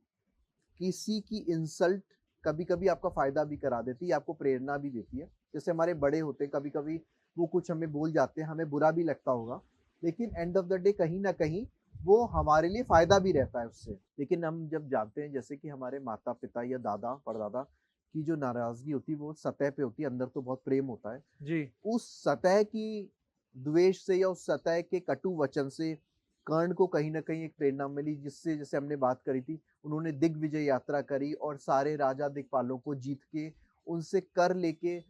किसी की इंसल्ट कभी-कभी आपका फ़ायदा भी करा देती है, आपको प्रेरणा भी देती है। जैसे हमारे बड़े होते हैं, कभी-कभी वो कुछ हमें बोल जाते हैं, हमें बुरा भी लगता होगा, लेकिन एंड ऑफ द डे कहीं न कहीं वो हमारे लिए फ़ायदा भी रहता है उससे। लेकिन हम जब जानते हैं जैसे कि हमारे माता-पिता या दादा, परदादा की जो नाराज़गी होती है वो सतह पे होती है, अंदर तो बहुत प्रेम होता है। जी। उस सतह की द्वेष से या उस सतह के कटु वचन से कर्ण को कहीं न कहीं एक प्रेरणा मिली, जिससे जैसे हमने बात करी थी, उन्होंने दिग्विजय यात्रा करी और सारे राजा दिक्पालों को जीत के उनसे कर लेके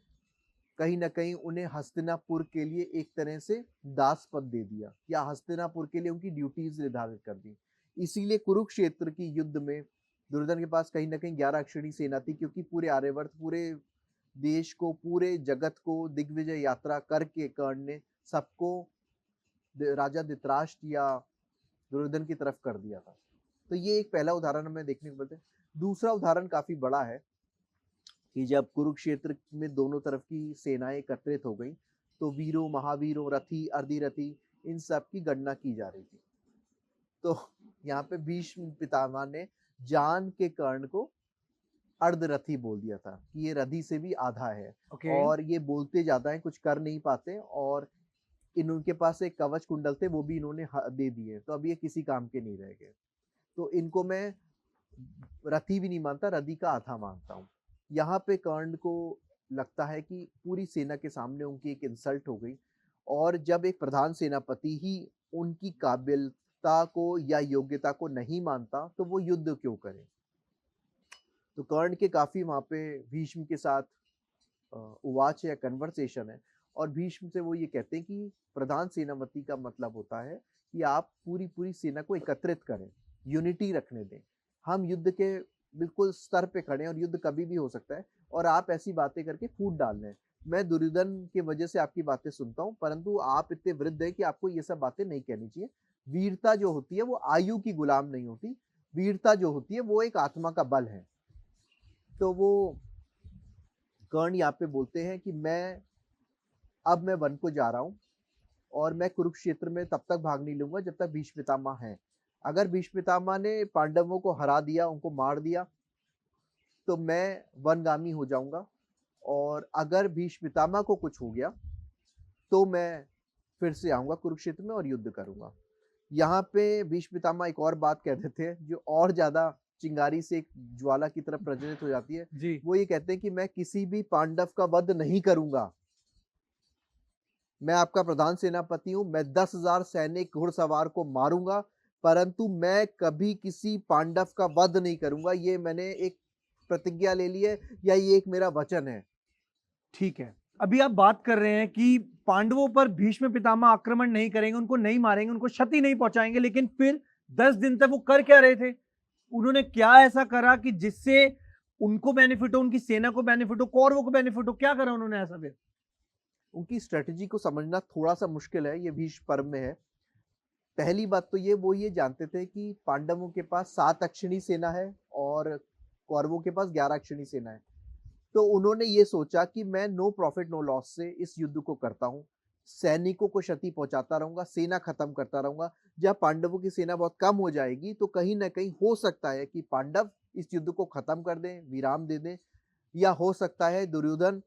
कहीं न कहीं उन्हें हस्तिनापुर के लिए एक तरह से दास पद दे दिया या हस्तिनापुर के लिए उनकी ड्यूटीज़ निर्धारित कर दी। इसीलिए कुरुक्षेत्र की युद्ध में दुर्योधन के पास कहीं न कहीं 11 अक्षौहिणी सेना थी, क्योंकि पूरे आर्यवर्त, पूरे देश को, पूरे जगत को दिग्विजय यात्रा करके कर्ण ने सबको राजा धृतराष्ट्र या दुर्योधन की तरफ कर दिया था। तो ये एक पहला उदाहरण हमें देखने को मिलता है। दूसरा उदाहरण काफ़ी बड़ा है कि जब कुरुक्षेत्र में दोनों तरफ की सेनाएँ एकत्रित हो गईं, तो वीरों, महावीरों, रथी, अर्धिरथी इन सब की गणना की जा रही थी। तो यहाँ पे भीष्म पितामह ने जान के कर्ण को अर्धरथी बोल दिया था कि ये रथी से भी आधा है ओके। और ये बोलते ज़्यादा हैं, कुछ कर नहीं पाते और उनके पास एक कवच कुंडल थे, वो भी इन्होंने दे दिए, तो अब ये किसी काम के नहीं रह गए। तो इनको मैं रथी भी नहीं मानता, रथी का आधा मानता हूँ। यहाँ पे कर्ण को लगता है कि पूरी सेना के सामने उनकी एक इंसल्ट हो गई और जब एक प्रधान सेनापति ही उनकी काबिलियता को या योग्यता को नहीं मानता, तो वो युद्ध क्यों करे? तो कर्ण के काफ़ी वहाँ पे भीष्म के साथ उवाच या कन्वर्सेशन है और भीष्म से वो ये कहते हैं कि प्रधान सेनापति का मतलब होता है कि आप पूरी सेना को एकत्रित करें, यूनिटी रखने दें। हम युद्ध के बिल्कुल स्तर पे खड़े हैं और युद्ध कभी भी हो सकता है और आप ऐसी बातें करके फूट डाल रहे हैं। मैं दुर्योधन की वजह से आपकी बातें सुनता हूँ, परंतु आप इतने वृद्ध हैं कि आपको ये सब बातें नहीं कहनी चाहिए। वीरता जो होती है वो आयु की गुलाम नहीं होती, वीरता जो होती है वो एक आत्मा का बल है। तो वो कर्ण यहाँ पे बोलते हैं कि अब मैं वन को जा रहा हूँ और मैं कुरुक्षेत्र में तब तक भाग नहीं लूंगा जब तक भीष्म पितामह हैं। अगर भीष्म पितामह ने पांडवों को हरा दिया, उनको मार दिया, तो मैं वनगामी हो जाऊंगा, और अगर भीष्म पितामह को कुछ हो गया तो मैं फिर से आऊंगा कुरुक्षेत्र में और युद्ध करूंगा। यहाँ पे भीष्म पितामह एक और बात कह देते हैं जो और ज्यादा चिंगारी से एक ज्वाला की तरफ प्रज्वलित हो जाती है। जी। वो ये कहते हैं कि मैं किसी भी पांडव का वध नहीं करूंगा। मैं आपका प्रधान सेनापति हूं, मैं 10,000 सैनिक घुड़सवार को मारूंगा, परंतु मैं कभी किसी पांडव का वध नहीं करूंगा। ये मैंने एक प्रतिज्ञा ले ली है, या ये एक मेरा वचन है। ठीक है। अभी आप बात कर रहे हैं कि पांडवों पर भीष्म पितामह आक्रमण नहीं करेंगे, उनको नहीं मारेंगे, उनको क्षति नहीं पहुंचाएंगे, लेकिन फिर 10 दिन तक वो कर क्या रहे थे? उन्होंने क्या ऐसा करा कि जिससे उनको बेनिफिट हो, उनकी सेना को बेनिफिट हो, कौरवों को बेनिफिट हो? क्या करा उन्होंने ऐसा फिर? उनकी स्ट्रेटजी को समझना थोड़ा सा मुश्किल है, ये भीष्म पर्व में है। पहली बात तो वो ये जानते थे कि पांडवों के पास 7 अक्षिणी सेना है और कौरवों के पास 11 अक्षिणी सेना है। तो उन्होंने ये सोचा कि मैं नो प्रॉफिट नो लॉस से इस युद्ध को करता हूँ, सैनिकों को क्षति पहुंचाता रहूंगा, सेना खत्म करता रहूंगा। जब पांडवों की सेना बहुत कम हो जाएगी तो कहीं ना कहीं हो सकता है कि पांडव इस युद्ध को खत्म कर दें, विराम दे दें, या हो सकता है दुर्योधन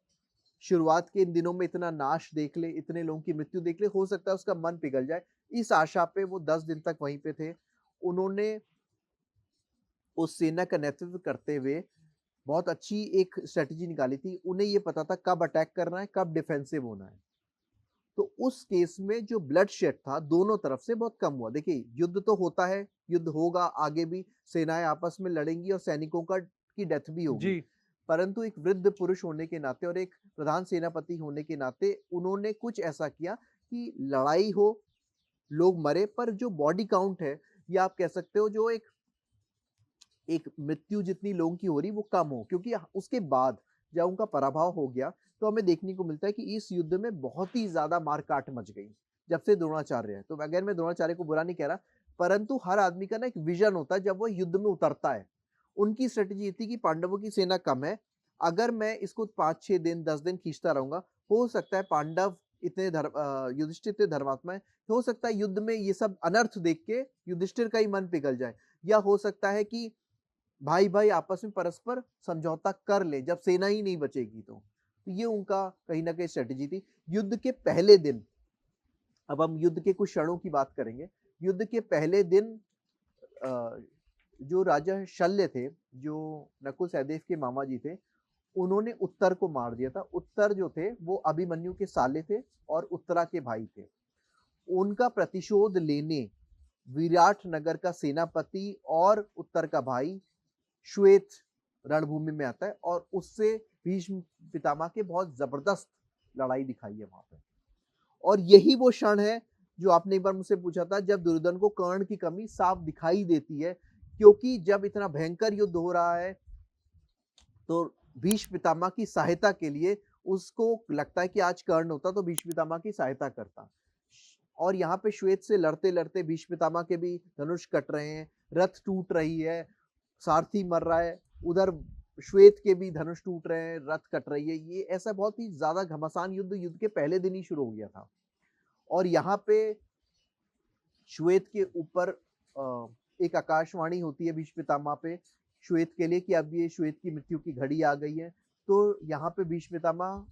शुरुआत के इन दिनों में इतना नाश देख ले, इतने लोगों की मृत्यु देख ले, हो सकता है उसका मन पिघल जाए। इस आशा पे वो 10 दिन तक वहीं पे थे। उन्होंने उस सेना का नेतृत्व करते हुए बहुत अच्छी एक स्ट्रेटजी निकाली थी। उन्हें ये पता था कब अटैक करना है, कब डिफेंसिव होना है। तो उस केस में जो ब्लड शेड था दोनों तरफ से बहुत कम हुआ। देखिए, युद्ध तो होता है, युद्ध होगा, आगे भी सेनाएं आपस में लड़ेंगी और सैनिकों की डेथ भी होगी, जी। परंतु एक वृद्ध पुरुष होने के नाते और एक प्रधान सेनापति होने के नाते उन्होंने कुछ ऐसा किया कि लड़ाई हो, लोग मरे, पर जो बॉडी काउंट है, या आप कह सकते हो जो एक एक मृत्यु जितनी लोगों की हो रही वो कम हो, क्योंकि उसके बाद जब उनका पराभव हो गया तो हमें देखने को मिलता है कि इस युद्ध में बहुत ही ज्यादा मारकाट मच गई जब से द्रोणाचार्य है। तो अगर मैं द्रोणाचार्य को बुरा नहीं कह रहा, परंतु हर आदमी का ना एक विजन होता है जब वो युद्ध में उतरता है। उनकी स्ट्रेटेजी थी कि पांडवों की सेना कम है, अगर मैं इसको 5-6 दिन 10 दिन खींचता रहूंगा, हो सकता है पांडव युधिष्ठिर इतने धर्मात्मा है, हो सकता है युद्ध में ये सब अनर्थ देख के युधिष्ठिर का ही मन पिघल जाए, या हो सकता है कि भाई भाई आपस में परस्पर समझौता कर ले जब सेना ही नहीं बचेगी। तो ये उनका कहीं ना कहीं स्ट्रेटेजी थी। युद्ध के पहले दिन, अब हम युद्ध के कुछ क्षणों की बात करेंगे। युद्ध के पहले दिन जो राजा शल्य थे, जो नकुल सहदेव के मामा जी थे, उन्होंने उत्तर को मार दिया था। उत्तर जो थे वो अभिमन्यु के साले थे और उत्तरा के भाई थे। उनका प्रतिशोध लेने विराट नगर का सेनापति और उत्तर का भाई श्वेत रणभूमि में आता है और उससे भीष्म पितामह के बहुत जबरदस्त लड़ाई दिखाई है वहां पे। और यही वो क्षण है जो आपने एक बार मुझसे पूछा था, जब दुर्योधन को कर्ण की कमी साफ दिखाई देती है, क्योंकि जब इतना भयंकर युद्ध हो रहा है तो भीष्म पितामह की सहायता के लिए उसको लगता है कि आज कर्ण होता तो भीष्म पितामह की सहायता करता। और यहाँ पे श्वेत से लड़ते लड़ते भीष्म पितामह के भी धनुष कट रहे हैं, रथ टूट रही है, सारथी मर रहा है, उधर श्वेत के भी धनुष टूट रहे हैं, रथ कट रही है। ये ऐसा बहुत ही ज्यादा घमासान युद्ध के पहले दिन ही शुरू हो गया था। और यहाँ पे श्वेत के ऊपर एक आकाशवाणी होती है भीष्म पितामह पे श्वेत के लिए कि अब ये श्वेत की मृत्यु की घड़ी आ गई है। तो यहाँ पे भीष्म पितामह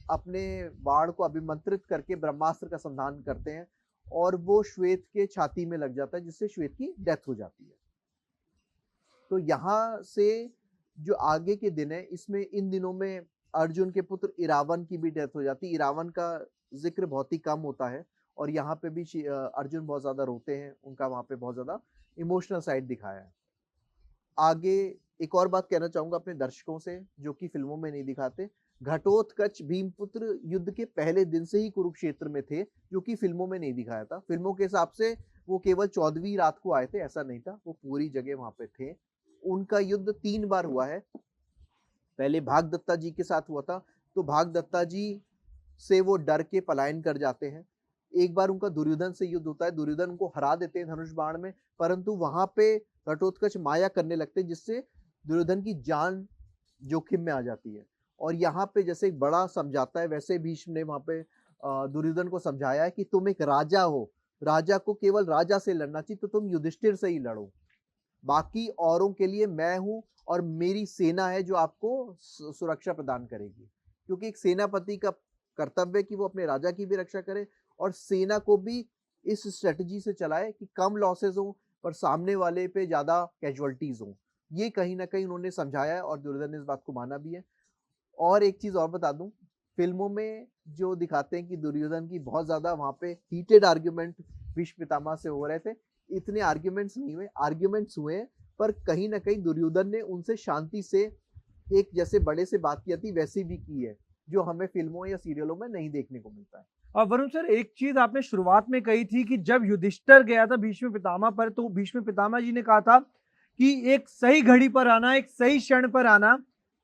अपने बाण को अभिमंत्रित करके ब्रह्मास्त्र का संधान करते हैं और वो श्वेत के छाती में लग जाता है, जिससे श्वेत की डेथ हो जाती है। तो यहाँ से जो आगे के दिन है, इसमें इन दिनों में अर्जुन के पुत्र इरावन की भी डेथ हो जाती है। इरावन का जिक्र बहुत ही कम होता है और यहाँ पे भी अर्जुन बहुत ज्यादा रोते हैं, उनका वहां पे बहुत ज्यादा इमोशनल साइड दिखाया है। आगे एक और बात कहना चाहूंगा अपने दर्शकों से जो कि फिल्मों में नहीं दिखाते। घटोत्कच भीमपुत्र युद्ध के पहले दिन से ही कुरुक्षेत्र में थे, जो कि फिल्मों में नहीं दिखाया था। फिल्मों के हिसाब से वो केवल 14वीं रात को आए थे, ऐसा नहीं था, वो पूरी जगह वहां पे थे। उनका युद्ध 3 बार हुआ है। पहले भागदत्ता जी के साथ हुआ था, तो भागदत्ता जी से वो डर के पलायन कर जाते हैं। एक बार उनका दुर्योधन से युद्ध होता है, दुर्योधन को हरा देते हैं धनुष बाण में, परंतु वहां पे घटोत्कच माया करने लगते हैं, जिससे दुर्योधन की जान जोखिम में आ जाती है। और यहाँ पे जैसे एक बड़ा समझाता है, वैसे भीष्म ने वहाँ पे दुर्योधन को समझाया है कि तुम एक राजा हो, राजा को केवल राजा से लड़ना चाहिए, तो तुम युधिष्ठिर से ही लड़ो। बाकी औरों के लिए मैं हूँ और मेरी सेना है जो आपको सुरक्षा प्रदान करेगी। क्योंकि एक सेनापति का कर्तव्य है कि वो अपने राजा की भी रक्षा करे और सेना को भी इस स्ट्रेटजी से चलाए कि कम लॉसेस हो पर सामने वाले पे ज़्यादा कैजुअल्टीज़ हों। ये कहीं न कहीं उन्होंने समझाया है और दुर्योधन ने इस बात को माना भी है। और एक चीज़ और बता दूँ, फ़िल्मों में जो दिखाते हैं कि दुर्योधन की बहुत ज़्यादा वहाँ पे हीटेड आर्ग्यूमेंट भीष्म पितामह से हो रहे थे, इतने आर्ग्यूमेंट्स नहीं हुए, आर्ग्यूमेंट्स हुए हैं, पर कहीं न कहीं दुर्योधन ने उनसे शांति से एक जैसे बड़े से बात की जाती है, वैसी भी की है, जो हमें फ़िल्मों या सीरियलों में नहीं देखने को मिलता है। और वरुण सर, एक चीज आपने शुरुआत में कही थी कि जब युधिष्ठिर गया था भीष्म पितामह पर, तो भीष्म पितामह जी ने कहा था कि एक सही घड़ी पर आना, एक सही क्षण पर आना।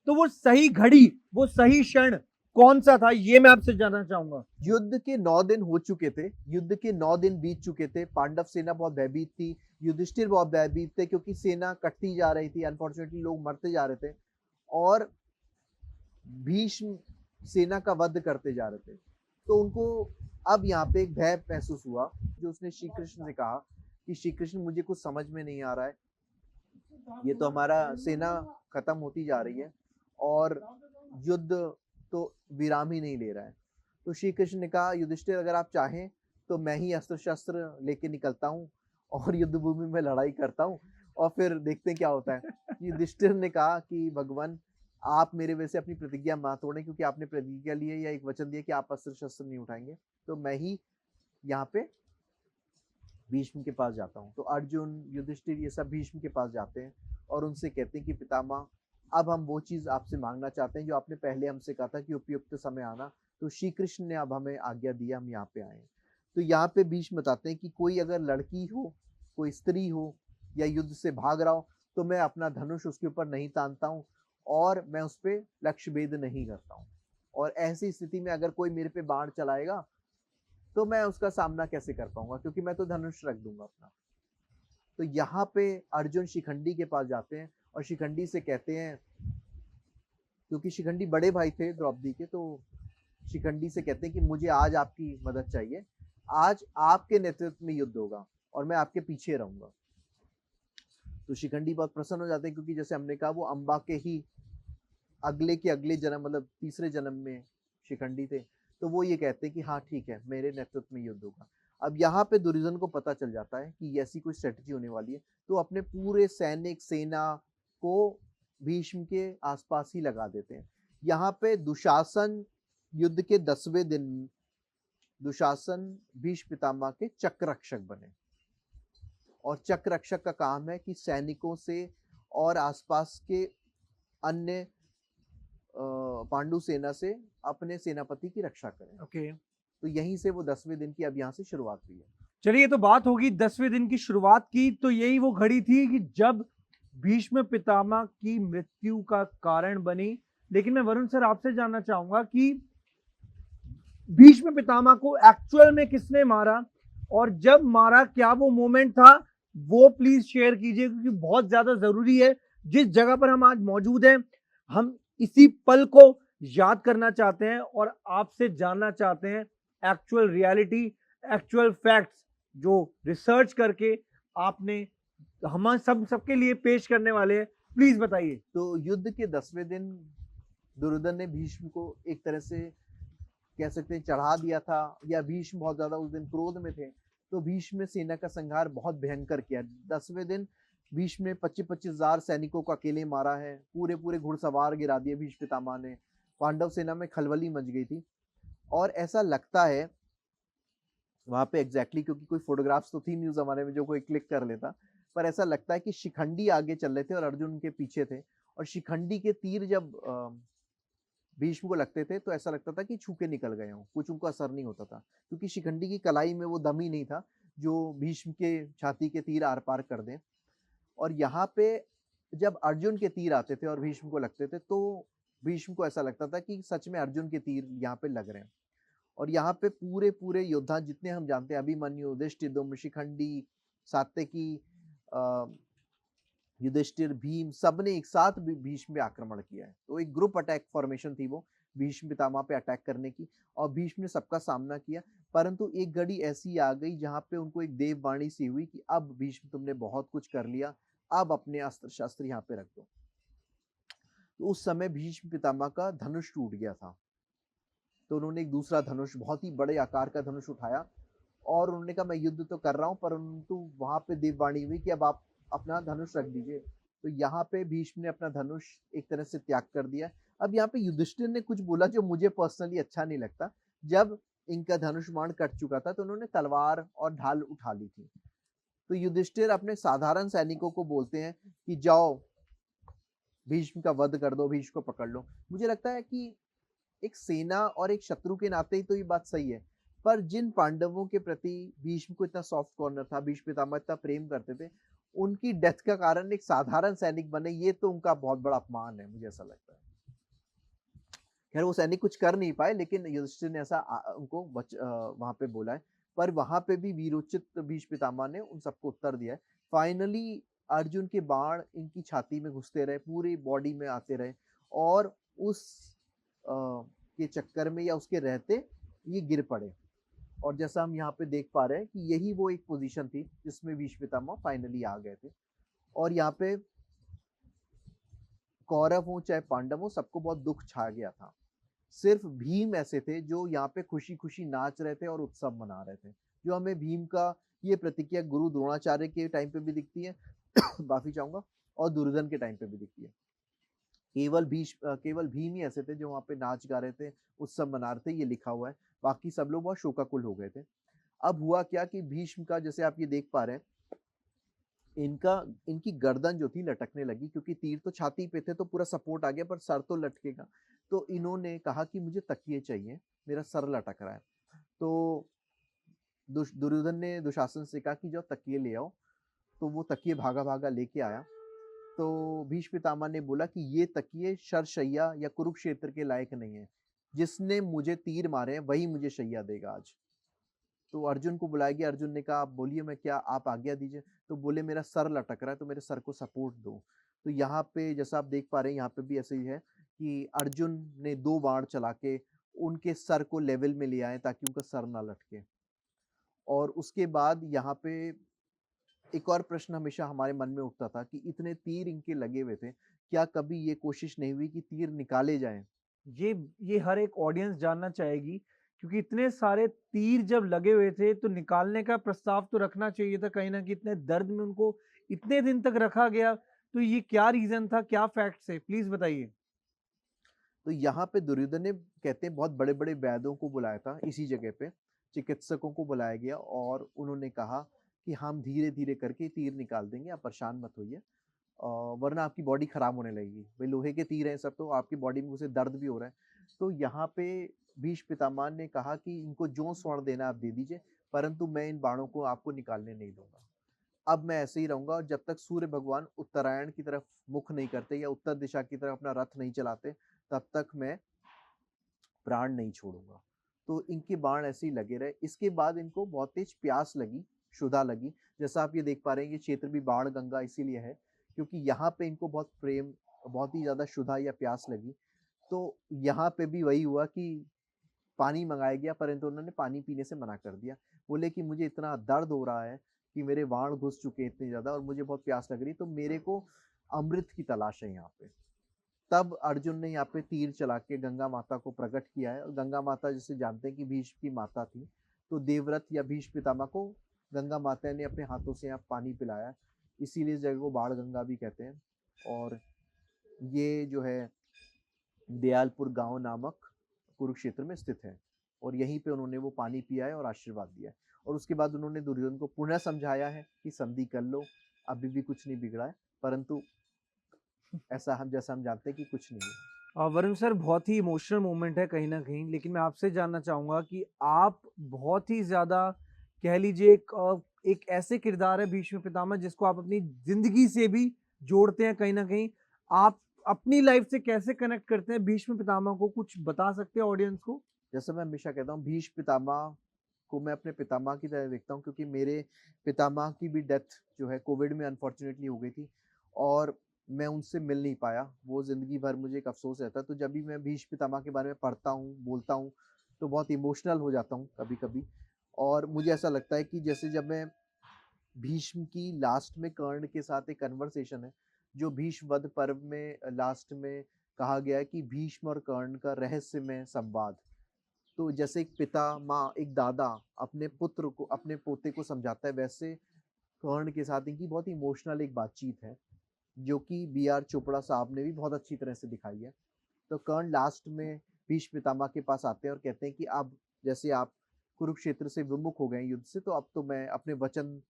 तो वो सही घड़ी, वो सही क्षण कौन सा था, ये मैं आपसे जानना चाहूंगा। युद्ध के 9 दिन हो चुके थे, युद्ध के 9 दिन बीत चुके थे, पांडव सेना बहुत भयभीत थी, युधिष्ठिर बहुत भयभीत थे क्योंकि सेना कटती जा रही थी, अनफॉर्चुनेटली लोग मरते जा रहे थे और भीष्म सेना का वध करते जा रहे थे। तो उनको अब यहाँ पे एक भय महसूस हुआ, जो उसने श्री कृष्ण से कहा कि श्री कृष्ण मुझे कुछ समझ में नहीं आ रहा है, ये तो हमारा सेना खत्म होती जा रही है और युद्ध तो विराम ही नहीं ले रहा है। तो श्री कृष्ण ने कहा युधिष्ठिर अगर आप चाहें तो मैं ही अस्त्र शस्त्र लेके निकलता हूँ और युद्ध भूमि में लड़ाई करता हूँ और फिर देखते हैं क्या होता है। युधिष्ठिर ने कहा कि भगवान आप मेरे वजह से अपनी प्रतिज्ञा मत तोड़ें, क्योंकि आपने प्रतिज्ञा ली है या एक वचन दिया कि आप अस्त्र शस्त्र नहीं उठाएंगे, तो मैं ही यहाँ पे भीष्म के पास जाता हूँ। तो अर्जुन, युधिष्ठिर ये सब भीष्म के पास जाते हैं और उनसे कहते हैं कि पितामह अब हम वो चीज़ आपसे मांगना चाहते हैं जो आपने पहले हमसे कहा था कि उपयुक्त समय आना। तो श्री कृष्ण ने अब हमें आज्ञा दी, हम यहाँ पे आए हैं। तो यहाँ पे भीष्म बताते हैं कि कोई अगर लड़की हो, कोई स्त्री हो या युद्ध से भाग रहा हो, तो मैं अपना धनुष उसके ऊपर नहीं तानता हूँ और मैं उस पे लक्ष्य भेद नहीं करता हूँ। और ऐसी स्थिति में अगर कोई मेरे पे बाण चलाएगा तो मैं उसका सामना कैसे कर पाऊंगा, क्योंकि मैं तो धनुष रख दूंगा अपना। तो यहाँ पे अर्जुन शिखंडी के पास जाते हैं और शिखंडी से कहते हैं, क्योंकि शिखंडी बड़े भाई थे द्रौपदी के, तो शिखंडी से कहते हैं कि मुझे आज आपकी मदद चाहिए, आज आपके नेतृत्व में युद्ध होगा और मैं आपके पीछे रहूंगा। तो शिखंडी बहुत प्रसन्न हो जाते हैं, क्योंकि जैसे हमने कहा वो अम्बा के ही अगले के अगले जन्म, मतलब तीसरे जन्म में शिखंडी थे। तो वो ये कहते हैं कि हाँ ठीक है, मेरे नेतृत्व में युद्ध होगा। अब यहाँ पे दुर्योधन को पता चल जाता है कि ऐसी कोई स्ट्रेटजी होने वाली है, तो अपने पूरे सैनिक सेना को भीष्म के आसपास ही लगा देते हैं। यहाँ पे दुशासन युद्ध के 10वें दिन दुशासन भीष्म पितामह के चक्र रक्षक बने और चक्र रक्षक का काम है कि सैनिकों से और आसपास के अन्य पांडु सेना से अपने सेनापति की रक्षा करें। ओके, तो यहीं से वो 10वें दिन की अब यहाँ से शुरुआत हुई है। चलिए, तो बात होगी 10वें दिन की शुरुआत की। तो यही वो घड़ी थी कि जब भीष्म पितामह की मृत्यु का कारण बनी। लेकिन मैं वरुण सर आपसे जानना चाहूंगा कि भीष्म पितामह को एक्चुअल में किसने मारा, और जब मारा क्या वो मोमेंट था, वो प्लीज शेयर कीजिए, क्योंकि बहुत ज्यादा जरूरी है। जिस जगह पर हम आज मौजूद हैं, हम इसी पल को याद करना चाहते हैं और आपसे जानना चाहते हैं एक्चुअल रियलिटी, एक्चुअल फैक्ट्स, जो रिसर्च करके आपने हम सबके लिए पेश करने वाले हैं। प्लीज बताइए। तो युद्ध के 10वें दिन दुर्योधन ने भीष्म को एक तरह से कह सकते हैं चढ़ा दिया था, या भीष्म बहुत ज्यादा उस दिन क्रोध में थे, तो भीष्म ने सेना का संहार बहुत भयंकर किया। 10वें दिन भीष्म ने 25-25 हजार सैनिकों को अकेले मारा है, पूरे पूरे घुड़सवार गिरा दिए भीष्म पितामह ने। पांडव सेना में खलबली मच गई थी और ऐसा लगता है वहां पे एग्जैक्टली क्योंकि कोई फोटोग्राफ्स तो थी नहीं उस जमाने में जो कोई क्लिक कर लेता, पर ऐसा लगता है कि शिखंडी आगे चल रहे थे और अर्जुन उनके पीछे थे, और शिखंडी के तीर जब भीष्म को लगते थे तो ऐसा लगता था कि छू के निकल गए हों, कुछ उनको असर नहीं होता था, क्योंकि शिखंडी की कलाई में वो दम ही नहीं था जो भीष्म के छाती के तीर आर पार कर दें। और यहाँ पे जब अर्जुन के तीर आते थे और भीष्म को लगते थे, तो भीष्म को ऐसा लगता था कि सच में अर्जुन के तीर यहाँ पे लग रहे हैं। और यहाँ पे पूरे पूरे योद्धा जितने हम जानते हैं, अभिमन्यु, धृष्टद्युम्न, शिखंडी, सात्यकी, युधिष्ठिर, भीम सबने एक साथ भीष्म पे आक्रमण किया है। तो एक ग्रुप अटैक फॉर्मेशन थी वो भीष्म पितामह पे अटैक करने की, और भीष्म ने सबका सामना किया। परंतु एक घड़ी ऐसी आ गई जहाँ पे उनको एक देववाणी सी हुई कि अब भीष्म तुमने बहुत कुछ कर लिया, अब अपने अस्त्र शस्त्र यहाँ पे रख दो। तो उस समय भीष्म पितामह का धनुष टूट गया था। तो उन्होंने एक दूसरा धनुष, बहुत ही बड़े आकार का धनुष उठाया, और उन्होंने कहा मैं युद्ध तो कर रहा हूँ, परंतु वहां पे देववाणी हुई कि अब आप अपना धनुष रख दीजिए। तो यहाँ पे भीष्म ने अपना धनुष एक तरह से त्याग कर दिया। अब यहाँ पे युधिष्ठिर ने कुछ बोला जो मुझे पर्सनली अच्छा नहीं लगता। जब इनका धनुष बाण कट चुका था तो उन्होंने तलवार और ढाल उठा ली थी। तो युधिष्ठिर अपने साधारण सैनिकों को बोलते हैं कि जाओ भीष्म का वध कर दो, भीष्म को पकड़ लो। मुझे लगता है कि एक सेना और एक शत्रु के नाते ही तो ये बात सही है, पर जिन पांडवों के प्रति भीष्म को इतना सॉफ्ट कॉर्नर था, भीष्म पितामह इतना प्रेम करते थे, उनकी डेथ का कारण एक साधारण सैनिक बने, ये तो उनका बहुत बड़ा अपमान है, मुझे ऐसा लगता है। खैर वो सैनिक कुछ कर नहीं पाए, लेकिन युधिष्ठिर ने ऐसा उनको वहां पे बोला है। पर वहां पे भी वीरोचित भीष्म पितामह ने उन सबको उत्तर दिया है। फाइनली अर्जुन के बाण इनकी छाती में घुसते रहे, पूरी बॉडी में आते रहे, और उस के चक्कर में या उसके रहते ये गिर पड़े। और जैसा हम यहाँ पे देख पा रहे हैं कि यही वो एक पोजीशन थी जिसमें भीष्म पितामह फाइनली आ गए थे। और यहाँ पे कौरव हो चाहे पांडव हो, सबको बहुत दुख छा गया था। सिर्फ भीम ऐसे थे जो यहाँ पे खुशी खुशी नाच रहे थे और उत्सव मना रहे थे। जो हमें भीम का ये प्रतिक्रिया गुरु द्रोणाचार्य के टाइम पे भी दिखती है माफी चाहूंगा, और दुर्योधन के टाइम पे भी दिखती है। केवल भीम ही ऐसे थे जो वहां पे नाच गा रहे थे, उत्सव मना रहे थे, ये लिखा हुआ है। बाकी सब लोग बहुत शोकाकुल हो गए थे। अब हुआ क्या कि भीष्म का, जैसे आप ये देख पा रहे हैं, इनकी गर्दन जो थी लटकने लगी, क्योंकि तीर तो छाती पे थे तो पूरा सपोर्ट आ गया, पर सर तो लटकेगा। तो इन्होंने कहा कि मुझे तकिए चाहिए, मेरा सर लटक रहा है। तो दुर्योधन ने दुशासन से कहा कि जाओ तकिए ले आओ। तो वो तकिए भागा भागा लेके आया। तो भीष्म पितामह ने बोला कि ये तकिए शरशैया या कुरुक्षेत्र के लायक नहीं है, जिसने मुझे तीर मारे हैं वही मुझे शैया देगा आज। तो अर्जुन को बुलाया गया। अर्जुन ने कहा आप बोलिए, मैं क्या, आप आज्ञा दीजिए। तो बोले मेरा सर लटक रहा है, तो मेरे सर को सपोर्ट दो। तो यहाँ पे जैसा आप देख पा रहे हैं, यहाँ पे भी ऐसे ही है कि अर्जुन ने 2 बाण चला के उनके सर को लेवल में ले आए ताकि उनका सर ना लटके। और उसके बाद यहाँ पे एक और प्रश्न हमेशा हमारे मन में उठता था कि इतने तीर इनके लगे हुए थे, क्या कभी ये कोशिश नहीं हुई कि तीर निकाले जाएं? ये ये हर एक ऑडियंस जानना चाहेगी, क्योंकि इतने सारे तीर जब लगे हुए थे तो निकालने का प्रस्ताव तो रखना चाहिए था। कहीं न कहीं इतने दर्द में उनको इतने दिन तक रखा गया, तो ये क्या रीज़न था? क्या फैक्ट्स है? प्लीज़ बताइए। तो यहाँ पे दुर्योधन ने, कहते हैं, बहुत बड़े-बड़े वैद्यों को बुलाया था इसी जगह पे, चिकित्सकों को बुलाया गया, और उन्होंने कहा कि हम धीरे-धीरे करके तीर निकाल देंगे, आप परेशान मत होइए, वरना आपकी बॉडी खराब होने लगेगी। भाई लोहे के तीर हैं सब, तो आपकी बॉडी में उसे दर्द भी हो रहा है। तो यहाँ पे भीष्म पितामह ने कहा कि इनको जो स्वर्ण देना आप दे दीजिए, परंतु मैं इन बाणों को आपको निकालने नहीं दूंगा। अब मैं ऐसे ही रहूंगा, और जब तक सूर्य भगवान उत्तरायण की तरफ मुख नहीं करते या उत्तर दिशा की तरफ अपना रथ नहीं चलाते, तब तक मैं प्राण नहीं छोड़ूंगा। तो इनके बाण ऐसे ही लगे रहे। इसके बाद इनको बहुत तेज प्यास लगी, क्षुधा लगी। जैसा आप ये देख पा रहे हैं, ये क्षेत्र भी बाण गंगा इसीलिए है क्योंकि यहाँ पे इनको बहुत प्रेम, बहुत ही ज्यादा क्षुधा या प्यास लगी। तो यहाँ पे भी वही हुआ कि पानी मंगाया गया, परंतु उन्होंने पानी पीने से मना कर दिया। बोले कि मुझे इतना दर्द हो रहा है कि मेरे बाण घुस चुके हैं इतने ज्यादा, और मुझे बहुत प्यास लग रही है, तो मेरे को अमृत की तलाश है यहाँ पे। तब अर्जुन ने यहाँ पे तीर चला के गंगा माता को प्रकट किया है। और गंगा माता, जैसे जानते हैं कि भीष्म की माता थी, तो देवव्रत या भीष्म पितामह को गंगा माता ने अपने हाथों से यहाँ पानी पिलाया, इसीलिए इस जगह को बाण गंगा भी कहते हैं। और ये जो है दयालपुर गांव नामक कुरुक्षेत्र में स्थित है, और यहीं पे उन्होंने वो पानी पिया है और आशीर्वाद दिया है। और उसके बाद उन्होंने दुर्योधन को पुनः समझाया है कि संधि कर लो, अभी भी कुछ नहीं बिगड़ा है, परंतु ऐसा हम, जैसा हम जानते हैं कि कुछ नहीं है। वरुण सर, बहुत ही इमोशनल मोमेंट है कहीं न कहीं, लेकिन मैं आपसे जानना चाहूँगा कि आप बहुत ही ज़्यादा, कह लीजिए, एक ऐसे किरदार है भीष्म पितामह जिसको आप अपनी ज़िंदगी से भी जोड़ते हैं कहीं न कहीं। आप अपनी लाइफ़ से कैसे कनेक्ट करते हैं भीष्म पितामह को, कुछ बता सकते हैं ऑडियंस को? जैसे मैं हमेशा कहता हूँ, भीष्म पितामह को मैं अपने पितामह की तरह देखता हूँ, क्योंकि मेरे पितामह की भी डेथ जो है कोविड में अनफॉर्चुनेटली हो गई थी। और मैं उनसे मिल नहीं पाया। वो ज़िंदगी भर मुझे एक अफ़सोस रहता है। तो जब भी मैं भीष्म पितामह के बारे में पढ़ता हूँ, बोलता हूँ, तो बहुत इमोशनल हो जाता हूँ कभी-कभी। और मुझे ऐसा लगता है कि जैसे जब मैं भीष्म की लास्ट में कर्ण के साथ एक कन्वर्सेशन है, जो भीष्म वध पर्व में लास्ट में कहा गया है कि भीष्म और कर्ण का रहस्यमय संवाद। तो जैसे एक पिता, माँ, एक दादा अपने पुत्र को, अपने पोते को समझाता है, वैसे कर्ण के साथ इनकी बहुत इमोशनल एक बातचीत है, जो कि बी आर चोपड़ा साहब ने भी बहुत अच्छी तरह से दिखाई है। तो कर्ण लास्ट में भीष्म पितामह के पास आते हैं और कहते हैं कि अब जैसे आप कुरुक्षेत्र से विमुख हो गए हैं युद्ध से, तो अब तो मैं अपने वचन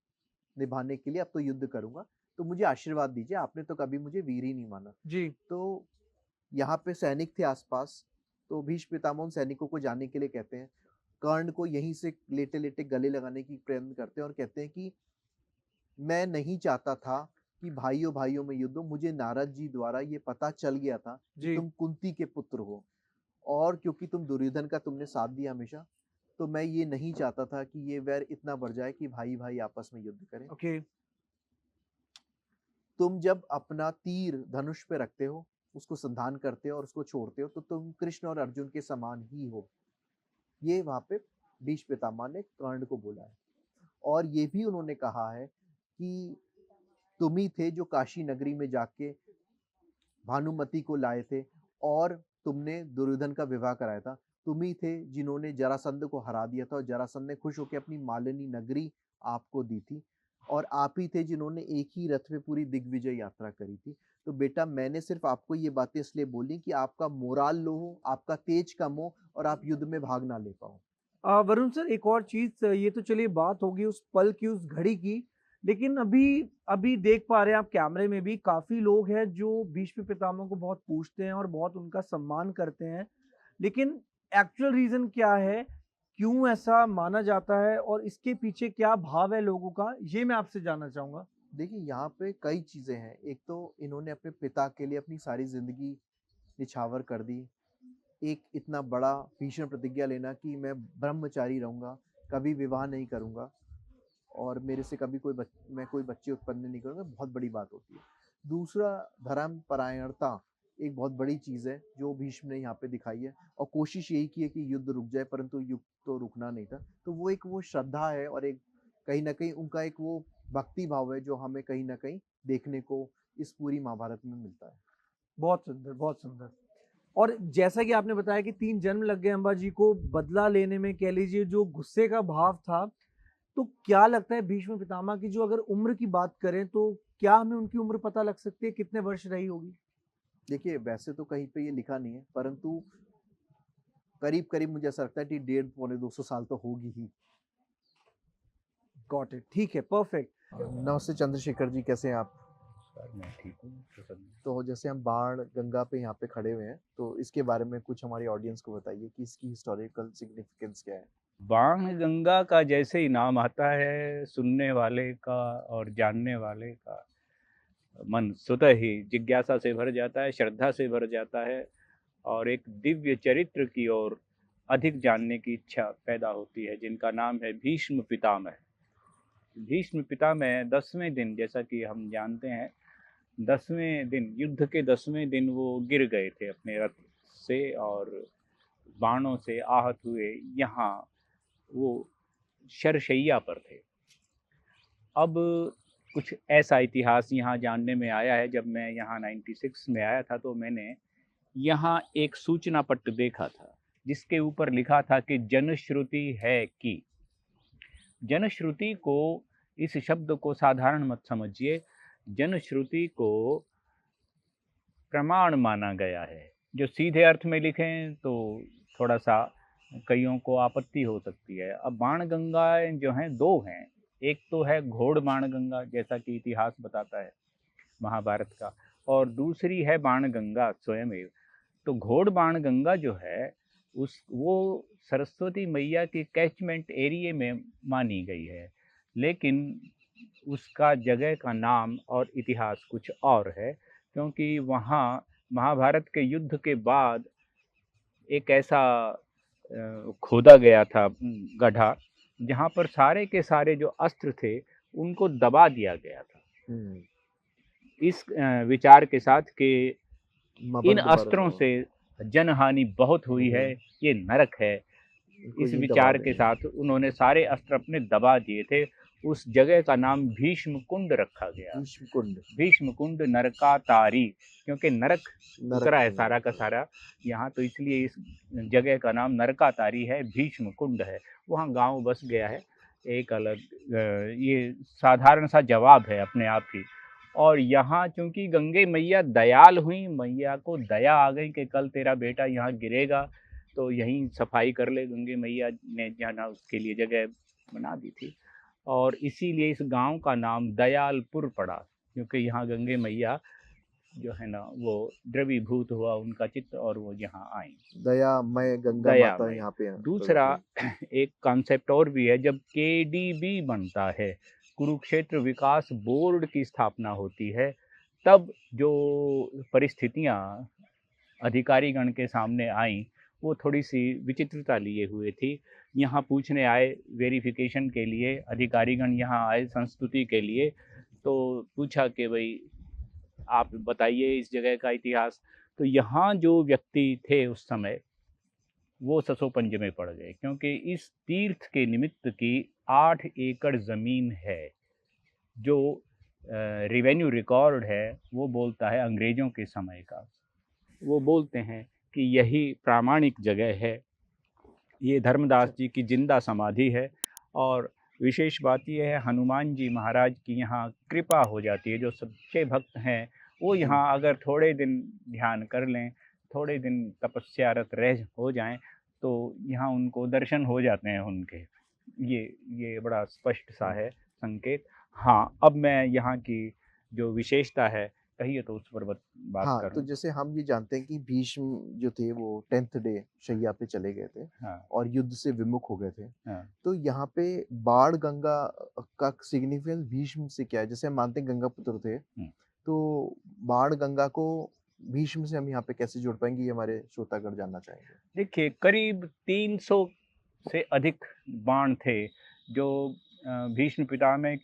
निभाने के लिए अब तो युद्ध करूंगा, तो मुझे आशीर्वाद दीजिए, आपने तो कभी मुझे वीर ही नहीं माना। जी। तो यहाँ पे सैनिक थे आसपास, तो भीष्म पितामह उन सैनिकों को जाने के लिए कहते हैं। कर्ण को यहीं से लेटे लेटे गले लगाने की प्रयत्न करते हैं और कहते हैं कि मैं नहीं चाहता था कि भाइयों भाइयों में युद्ध हो। मुझे नारद जी द्वारा ये पता चल गया था कि जी। तुम कुंती के पुत्र हो, और क्योंकि तुम दुर्योधन का तुमने साथ दिया हमेशा, तो मैं ये नहीं चाहता था कि ये वैर इतना बढ़ जाए कि भाई भाई आपस में युद्ध करें। ओके। तुम जब अपना तीर धनुष पे रखते हो, उसको संधान करते हो और उसको छोड़ते हो, तो तुम कृष्ण और अर्जुन के समान ही हो। ये वहाँ पे भीष्म पितामह ने कर्ण को बोला है। और ये भी उन्होंने कहा है कि तुम ही थे जो काशी नगरी में जाके भानुमति को लाए थे और तुमने दुर्योधन का विवाह कराया था। तुम ही थे जिन्होंने जरासंध को हरा दिया था और जरासंध ने खुश होकर अपनी मालिनी नगरी आपको दी थी। और आप ही थे जिन्होंने एक ही रथ में पूरी दिग्विजय यात्रा करी थी। तो बेटा, मैंने सिर्फ आपको ये बातें इसलिए बोली कि आपका मोराल लो हो, आपका तेज कम हो और आप युद्ध में भाग ना ले पाओ। वरुण सर, एक और चीज़, ये तो चलिए बात होगी उस पल की, उस घड़ी की, लेकिन अभी अभी देख पा रहे हैं आप कैमरे में भी काफ़ी लोग हैं जो भीष्म पितामह को बहुत पूजते हैं और बहुत उनका सम्मान करते हैं। लेकिन एक्चुअल रीज़न क्या है? क्यों ऐसा माना जाता है और इसके पीछे क्या भाव है लोगों का? ये मैं आपसे जानना चाहूँगा। देखिए, यहाँ पे कई चीज़ें हैं। एक तो इन्होंने अपने पिता के लिए अपनी सारी ज़िंदगी निछावर कर दी। एक इतना बड़ा भीषण प्रतिज्ञा लेना कि मैं ब्रह्मचारी रहूँगा, कभी विवाह नहीं करूँगा और मेरे से कभी मैं कोई बच्चे उत्पन्न नहीं करूँगा, बहुत बड़ी बात होती है। दूसरा, धर्मपरायणता एक बहुत बड़ी चीज़ है, जो भीष्म ने यहाँ पे दिखाई है और कोशिश यही की है कि युद्ध रुक जाए, परंतु युद्ध तो रुकना नहीं था। तो वो श्रद्धा है और एक कहीं न कहीं उनका एक वो भक्ति भाव है, जो हमें कहीं न कहीं देखने को इस पूरी महाभारत में मिलता है। बहुत सुंदर, बहुत सुंदर। और जैसा कि आपने बताया कि 3 जन्म लग गए अम्बा जी को बदला लेने में, कह लीजिए जो गुस्से का भाव था, तो क्या लगता है भीष्म पितामह की जो अगर उम्र की बात करें तो क्या हमें उनकी उम्र पता लग सकती है, कितने वर्ष रही होगी? देखिए, वैसे तो कहीं पे ये लिखा नहीं है, परंतु करीब-करीब मुझे ऐसा लगता है कि डेढ़ पौने 200 साल तो होगी ही। गॉट इट, ठीक है, परफेक्ट। नमस्ते चंद्रशेखर जी, कैसे हैं आप? सर मैं ठीक हूँ, प्रसन्न। तो जैसे हम बाण गंगा पे यहाँ पे खड़े हुए हैं, तो इसके बारे में कुछ हमारी ऑडियंस को बताइए कि इसकी हिस्टोरिकल सिग्निफिकेंस क्या है? बाण गंगा का जैसे ही नाम आता है, सुनने वाले का और जानने वाले का मन स्वतः ही जिज्ञासा से भर जाता है, श्रद्धा से भर जाता है और एक दिव्य चरित्र की ओर अधिक जानने की इच्छा पैदा होती है, जिनका नाम है भीष्म पितामह। भीष्म पितामह 10वें दिन, जैसा कि हम जानते हैं, 10वें दिन, युद्ध के 10वें दिन वो गिर गए थे अपने रथ से और बाणों से आहत हुए। यहाँ वो शरशैया पर थे। अब कुछ ऐसा इतिहास यहाँ जानने में आया है। जब मैं यहाँ 96 में आया था तो मैंने यहाँ एक सूचना पट्ट देखा था, जिसके ऊपर लिखा था कि जनश्रुति है कि। जनश्रुति को, इस शब्द को साधारण मत समझिए, जनश्रुति को प्रमाण माना गया है। जो सीधे अर्थ में लिखें तो थोड़ा सा कईयों को आपत्ति हो सकती है। अब बाण गंगाएं जो हैं, दो हैं। एक तो है घोड़ बाण गंगा, जैसा कि इतिहास बताता है महाभारत का, और दूसरी है बाण गंगा स्वयमेव। तो घोड़ बाण गंगा जो है, वो सरस्वती मैया के कैचमेंट एरिया में मानी गई है, लेकिन उसका जगह का नाम और इतिहास कुछ और है, क्योंकि वहाँ महाभारत के युद्ध के बाद एक ऐसा खोदा गया था गड्ढा, जहाँ पर सारे के सारे जो अस्त्र थे उनको दबा दिया गया था। इस विचार के साथ कि मापन इन दोबारा अस्त्रों दोबारा। से जनहानि बहुत हुई है, ये नरक है। इनको इस यही दबा विचार के देंगे। साथ उन्होंने सारे अस्त्र अपने दबा दिए थे। उस जगह का नाम भीष्म कुंड रखा गया। भीष्म कुंड, भीष्म कुंड नरकातारी, क्योंकि नरक नरक उतरा है में सारा का गया। सारा यहाँ, तो इसलिए इस जगह का नाम नरकातारी है, भीष्म कुंड है। वहाँ गांव बस गया है। एक अलग ये साधारण सा जवाब है अपने आप ही। और यहाँ चूंकि गंगे मैया दयाल हुई, मैया को दया आ गई कि कल तेरा बेटा यहाँ गिरेगा तो यहीं सफाई कर ले। गंगे मैया ने जाना उसके लिए जगह बना दी थी, और इसीलिए इस गांव का नाम दयालपुर पड़ा, क्योंकि यहाँ गंगे मैया जो है ना वो द्रवीभूत हुआ उनका चित्त, और वो यहाँ आई दयामय गंगा दया माता में। यहाँ पे दूसरा प्रकट हुई। एक कॉन्सेप्ट और भी है, जब केडीबी बनता है, कुरुक्षेत्र विकास बोर्ड की स्थापना होती है, तब जो परिस्थितियाँ अधिकारीगण के सामने आई वो थोड़ी सी विचित्रता लिए हुए थी। यहाँ पूछने आए वेरिफिकेशन के लिए, अधिकारीगण यहाँ आए संस्तुति के लिए, तो पूछा कि भाई आप बताइए इस जगह का इतिहास। तो यहाँ जो व्यक्ति थे उस समय वो ससोपंज में पड़ गए, क्योंकि इस तीर्थ के निमित्त की 8 एकड़ ज़मीन है। जो रेवेन्यू रिकॉर्ड है वो बोलता है अंग्रेज़ों के समय का, वो बोलते हैं कि यही प्रामाणिक जगह है। ये धर्मदास जी की जिंदा समाधि है। और विशेष बात यह है, हनुमान जी महाराज की यहाँ कृपा हो जाती है। जो सच्चे भक्त हैं वो जी। यहाँ अगर थोड़े दिन ध्यान कर लें, थोड़े दिन तपस्यारत रह हो जाएं, तो यहाँ उनको दर्शन हो जाते हैं उनके। ये बड़ा स्पष्ट सा है संकेत। हाँ, अब मैं यहाँ की जो विशेषता है कहिए तो उस पर बात हाँ, तो करूँ। जैसे हम ये जानते हैं कि भीष्म जो थे वो 10th डे शैय्या पे चले गए थे हाँ और युद्ध से विमुख हो गए थे। हाँ तो यहाँ पे बाण गंगा का सिग्निफिकेंस भीष्म से क्या है? जैसे हम मानते हैं गंगा पुत्र थे, हम्म। तो बाण गंगा को भीष्म से हम यहाँ पे कैसे जोड़ पाएँगे? ये हमारे श्रोतागण जानना चाहेंगे। देखिए, करीब 300 से अधिक बाण थे जो भीष्म पितामह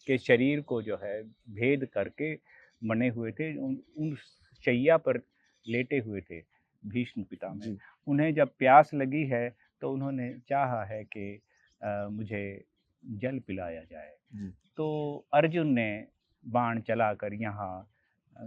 के शरीर को जो है भेद करके बने हुए थे। उन शैया पर लेटे हुए थे भीष्म पितामह। जी, उन्हें जब प्यास लगी है तो उन्होंने चाहा है कि मुझे जल पिलाया जाए। जी, तो अर्जुन ने बाण चलाकर यहाँ अ,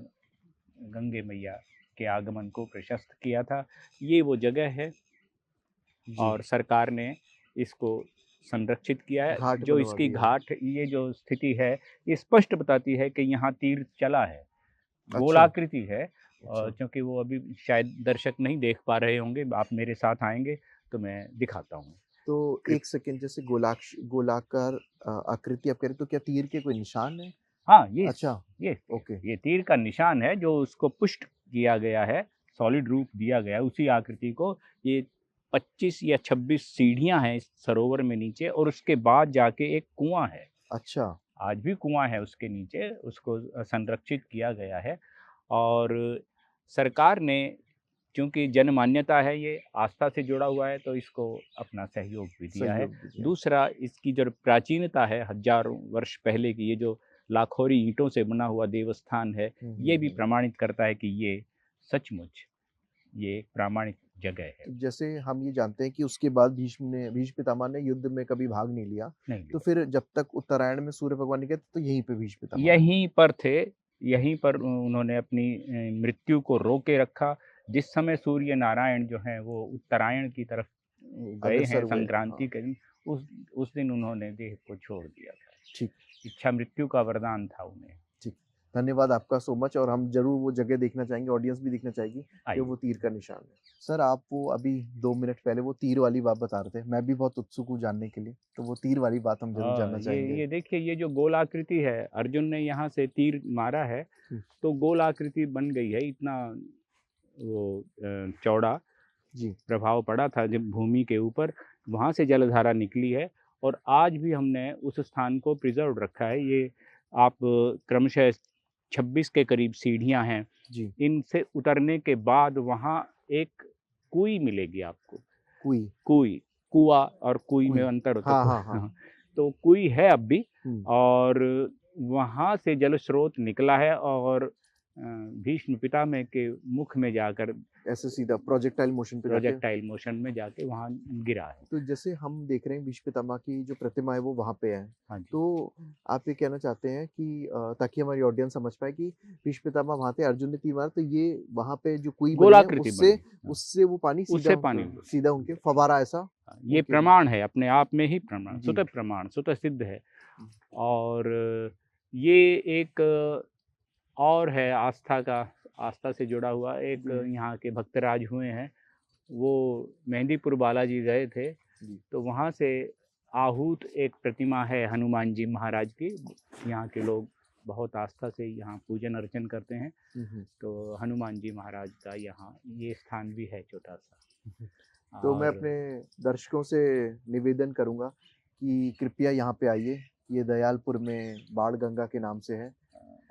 गंगे मैया के आगमन को प्रशस्त किया था। ये वो जगह है, जी। और सरकार ने इसको संरक्षित किया है। घाट जो बनवा इसकी दिया है। घाट, ये जो स्थिति है, ये स्पष्ट बताती है कि यहाँ तीर्थ चला है। अच्छा, गोलाकृति है, अच्छा। क्योंकि वो अभी शायद दर्शक नहीं देख पा रहे होंगे, आप मेरे साथ आएंगे तो मैं दिखाता हूँ। तो 1 सेकंड जैसे गोलाकार आकृति आप कह रहे तो क्या तीर के कोई निशान हैं? हाँ, अच्छा, ये ओके। ये तीर का निशान है जो उसको पुष्ट किया गया है, सॉलिड रूप दिया गया है उसी आकृति को। ये 25 या 26 सीढ़ियां हैं इस सरोवर में नीचे, और उसके बाद जाके एक कुआं है। अच्छा, आज भी कुआं है उसके नीचे, उसको संरक्षित किया गया है। और सरकार ने, चूंकि जनमान्यता है, ये आस्था से जुड़ा हुआ है, तो इसको अपना सहयोग भी दिया है। सहयोग दीजिए। दूसरा, इसकी जो प्राचीनता है, हजारों वर्ष पहले की, ये जो लाखोरी ईंटों से बना हुआ देवस्थान है, हुँ, ये हुँ, भी हुँ। प्रमाणित करता है कि ये सचमुच ये एक प्रामाणिक जगह है। तो जैसे हम ये जानते हैं कि उसके बाद भीष्म पितामह ने युद्ध में कभी भाग नहीं लिया। नहीं तो लिया। फिर जब तक उत्तरायण में सूर्य भगवान नहीं गए तो यहीं पे भीष्म पितामह रहे। यहीं पर थे, यहीं पर उन्होंने अपनी मृत्यु को रोके रखा। जिस समय सूर्य नारायण जो हैं वो उत्तरायण की तरफ गए अग्रसर हैं हुए। संक्रांति हाँ, के दिन, उस दिन उन्होंने देह को छोड़ दिया था। ठीक, इच्छा मृत्यु का वरदान था उन्हें। ठीक। धन्यवाद आपका सो मच और हम ज़रूर वो जगह देखना चाहेंगे, ऑडियंस भी देखना चाहेगी कि वो आइए। तीर का निशान है। सर आप वो अभी 2 मिनट पहले वो तीर वाली बात बता रहे थे। मैं भी बहुत उत्सुक हूँ जानने के लिए। तो वो तीर वाली बात हम ज़रूर जानना चाहेंगे। ये देखिए, ये जो गोल आकृति है, अर्जुन ने यहाँ से तीर मारा है हुँ, तो गोल आकृति बन गई है। इतना वो चौड़ा जी, प्रभाव पड़ा था जब भूमि के ऊपर, वहाँ से जलधारा निकली है। और आज भी हमने उस स्थान को प्रिजर्व रखा है। ये आप क्रमशः 26 के करीब सीढ़ियाँ हैं। जी। इनसे उतरने के बाद वहाँ एक कुई मिलेगी आपको। कुई, कुई, कुआँ और कुई में कुई। अंतर होता है। हाँ, हाँ, हाँ। हाँ, तो कुई है अब भी। हुँ, और वहाँ से जल स्रोत निकला है और भीष्म पितामह के मुख में जाकर ऐसे सीधा प्रोजेक्टाइल मोशन पे जाके। प्रोजेक्टाइल मोशन में जाके वहाँ गिरा है। तो जैसे हम देख रहे हैं भीष्म पितामह की जो प्रतिमा है वो वहाँ पे है। हाँ जी। तो आप ये कहना चाहते हैं कि ताकि हमारी ऑडियंस समझ पाए कि भीष्म पितामह वहाँ थे, अर्जुन ने 3 मारा, तो ये वहाँ पे जो कुई बनी है गोलाकृति उससे बनी। हाँ, उससे वो पानी उससे सीधा पानी सीधा उनके फव्वारा ऐसा हाँ, ये उनके प्रमाण है, अपने आप में ही प्रमाण, जी। स्वतः प्रमाण, स्वतः सिद्ध है। हुँ। और ये एक और है आस्था से जुड़ा हुआ एक जी। यहाँ के भक्तराज हुए हैं, वो मेहंदीपुर बालाजी गए थे, जी। तो वहाँ से आहूत एक प्रतिमा है हनुमान जी महाराज की। यहाँ के लोग बहुत आस्था से यहाँ पूजन अर्चन करते हैं, हुँ, हुँ। तो हनुमान जी महाराज का यहाँ ये स्थान भी है छोटा-सा। तो मैं और अपने दर्शकों से निवेदन करूँगा कि कृपया यहाँ पे आइए। ये दयालपुर में बाणगंगा के नाम से है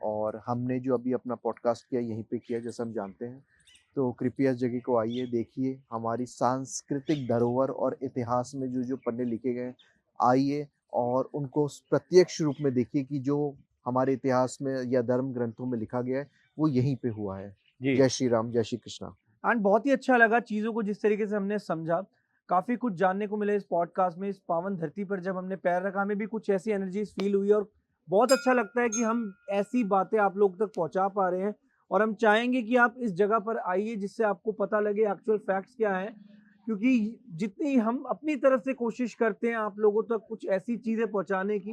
और हमने जो अभी अपना पॉडकास्ट किया यहीं पे किया जैसा हम जानते हैं। तो कृपया इस जगह को आइए, देखिए हमारी सांस्कृतिक धरोहर और इतिहास में जो-जो पन्ने लिखे गए हैं, आइए और उनको प्रत्यक्ष रूप में देखिए कि जो हमारे इतिहास में या धर्म ग्रंथों में लिखा गया है, वो यहीं पे हुआ है। जी, जय श्री राम, जय श्री कृष्णा। एंड बहुत ही अच्छा लगा चीज़ों को जिस तरीके से हमने समझा। काफ़ी कुछ जानने को मिला इस पॉडकास्ट में, इस पावन धरती पर जब हमने पैर रखा, हमें भी कुछ ऐसी एनर्जीज़ फ़ील हुई और बहुत अच्छा लगता है कि हम ऐसी बातें आप लोग तक पहुँचा पा रहे हैं और हम चाहेंगे कि आप इस जगह पर आइए जिससे आपको पता लगे एक्चुअल फैक्ट्स क्या हैं। क्योंकि जितनी हम अपनी तरफ से कोशिश करते हैं आप लोगों तक कुछ ऐसी चीज़ें पहुँचाने की,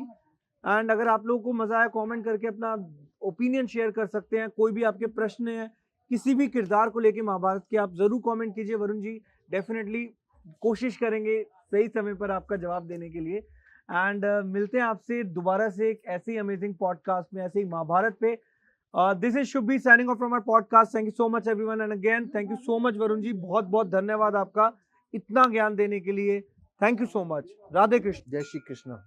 एंड अगर आप लोगों को मज़ा आया कमेंट करके अपना ओपिनियन शेयर कर सकते हैं। कोई भी आपके प्रश्न हैं, किसी भी किरदार को लेके महाभारत के, आप ज़रूर कमेंट कीजिए। वरुण जी डेफ़िनेटली कोशिश करेंगे सही समय पर आपका जवाब देने के लिए। एंड मिलते हैं आपसे दोबारा से एक ऐसे ही अमेजिंग पॉडकास्ट में, ऐसे ही महाभारत पे। This is Shubhi signing off from our podcast. Thank you so much everyone and again thank you so much Varun ji. बहुत-बहुत धन्यवाद आपका इतना ज्ञान देने के लिए। Thank you so much. Radhe Krishna. जय श्री कृष्णा।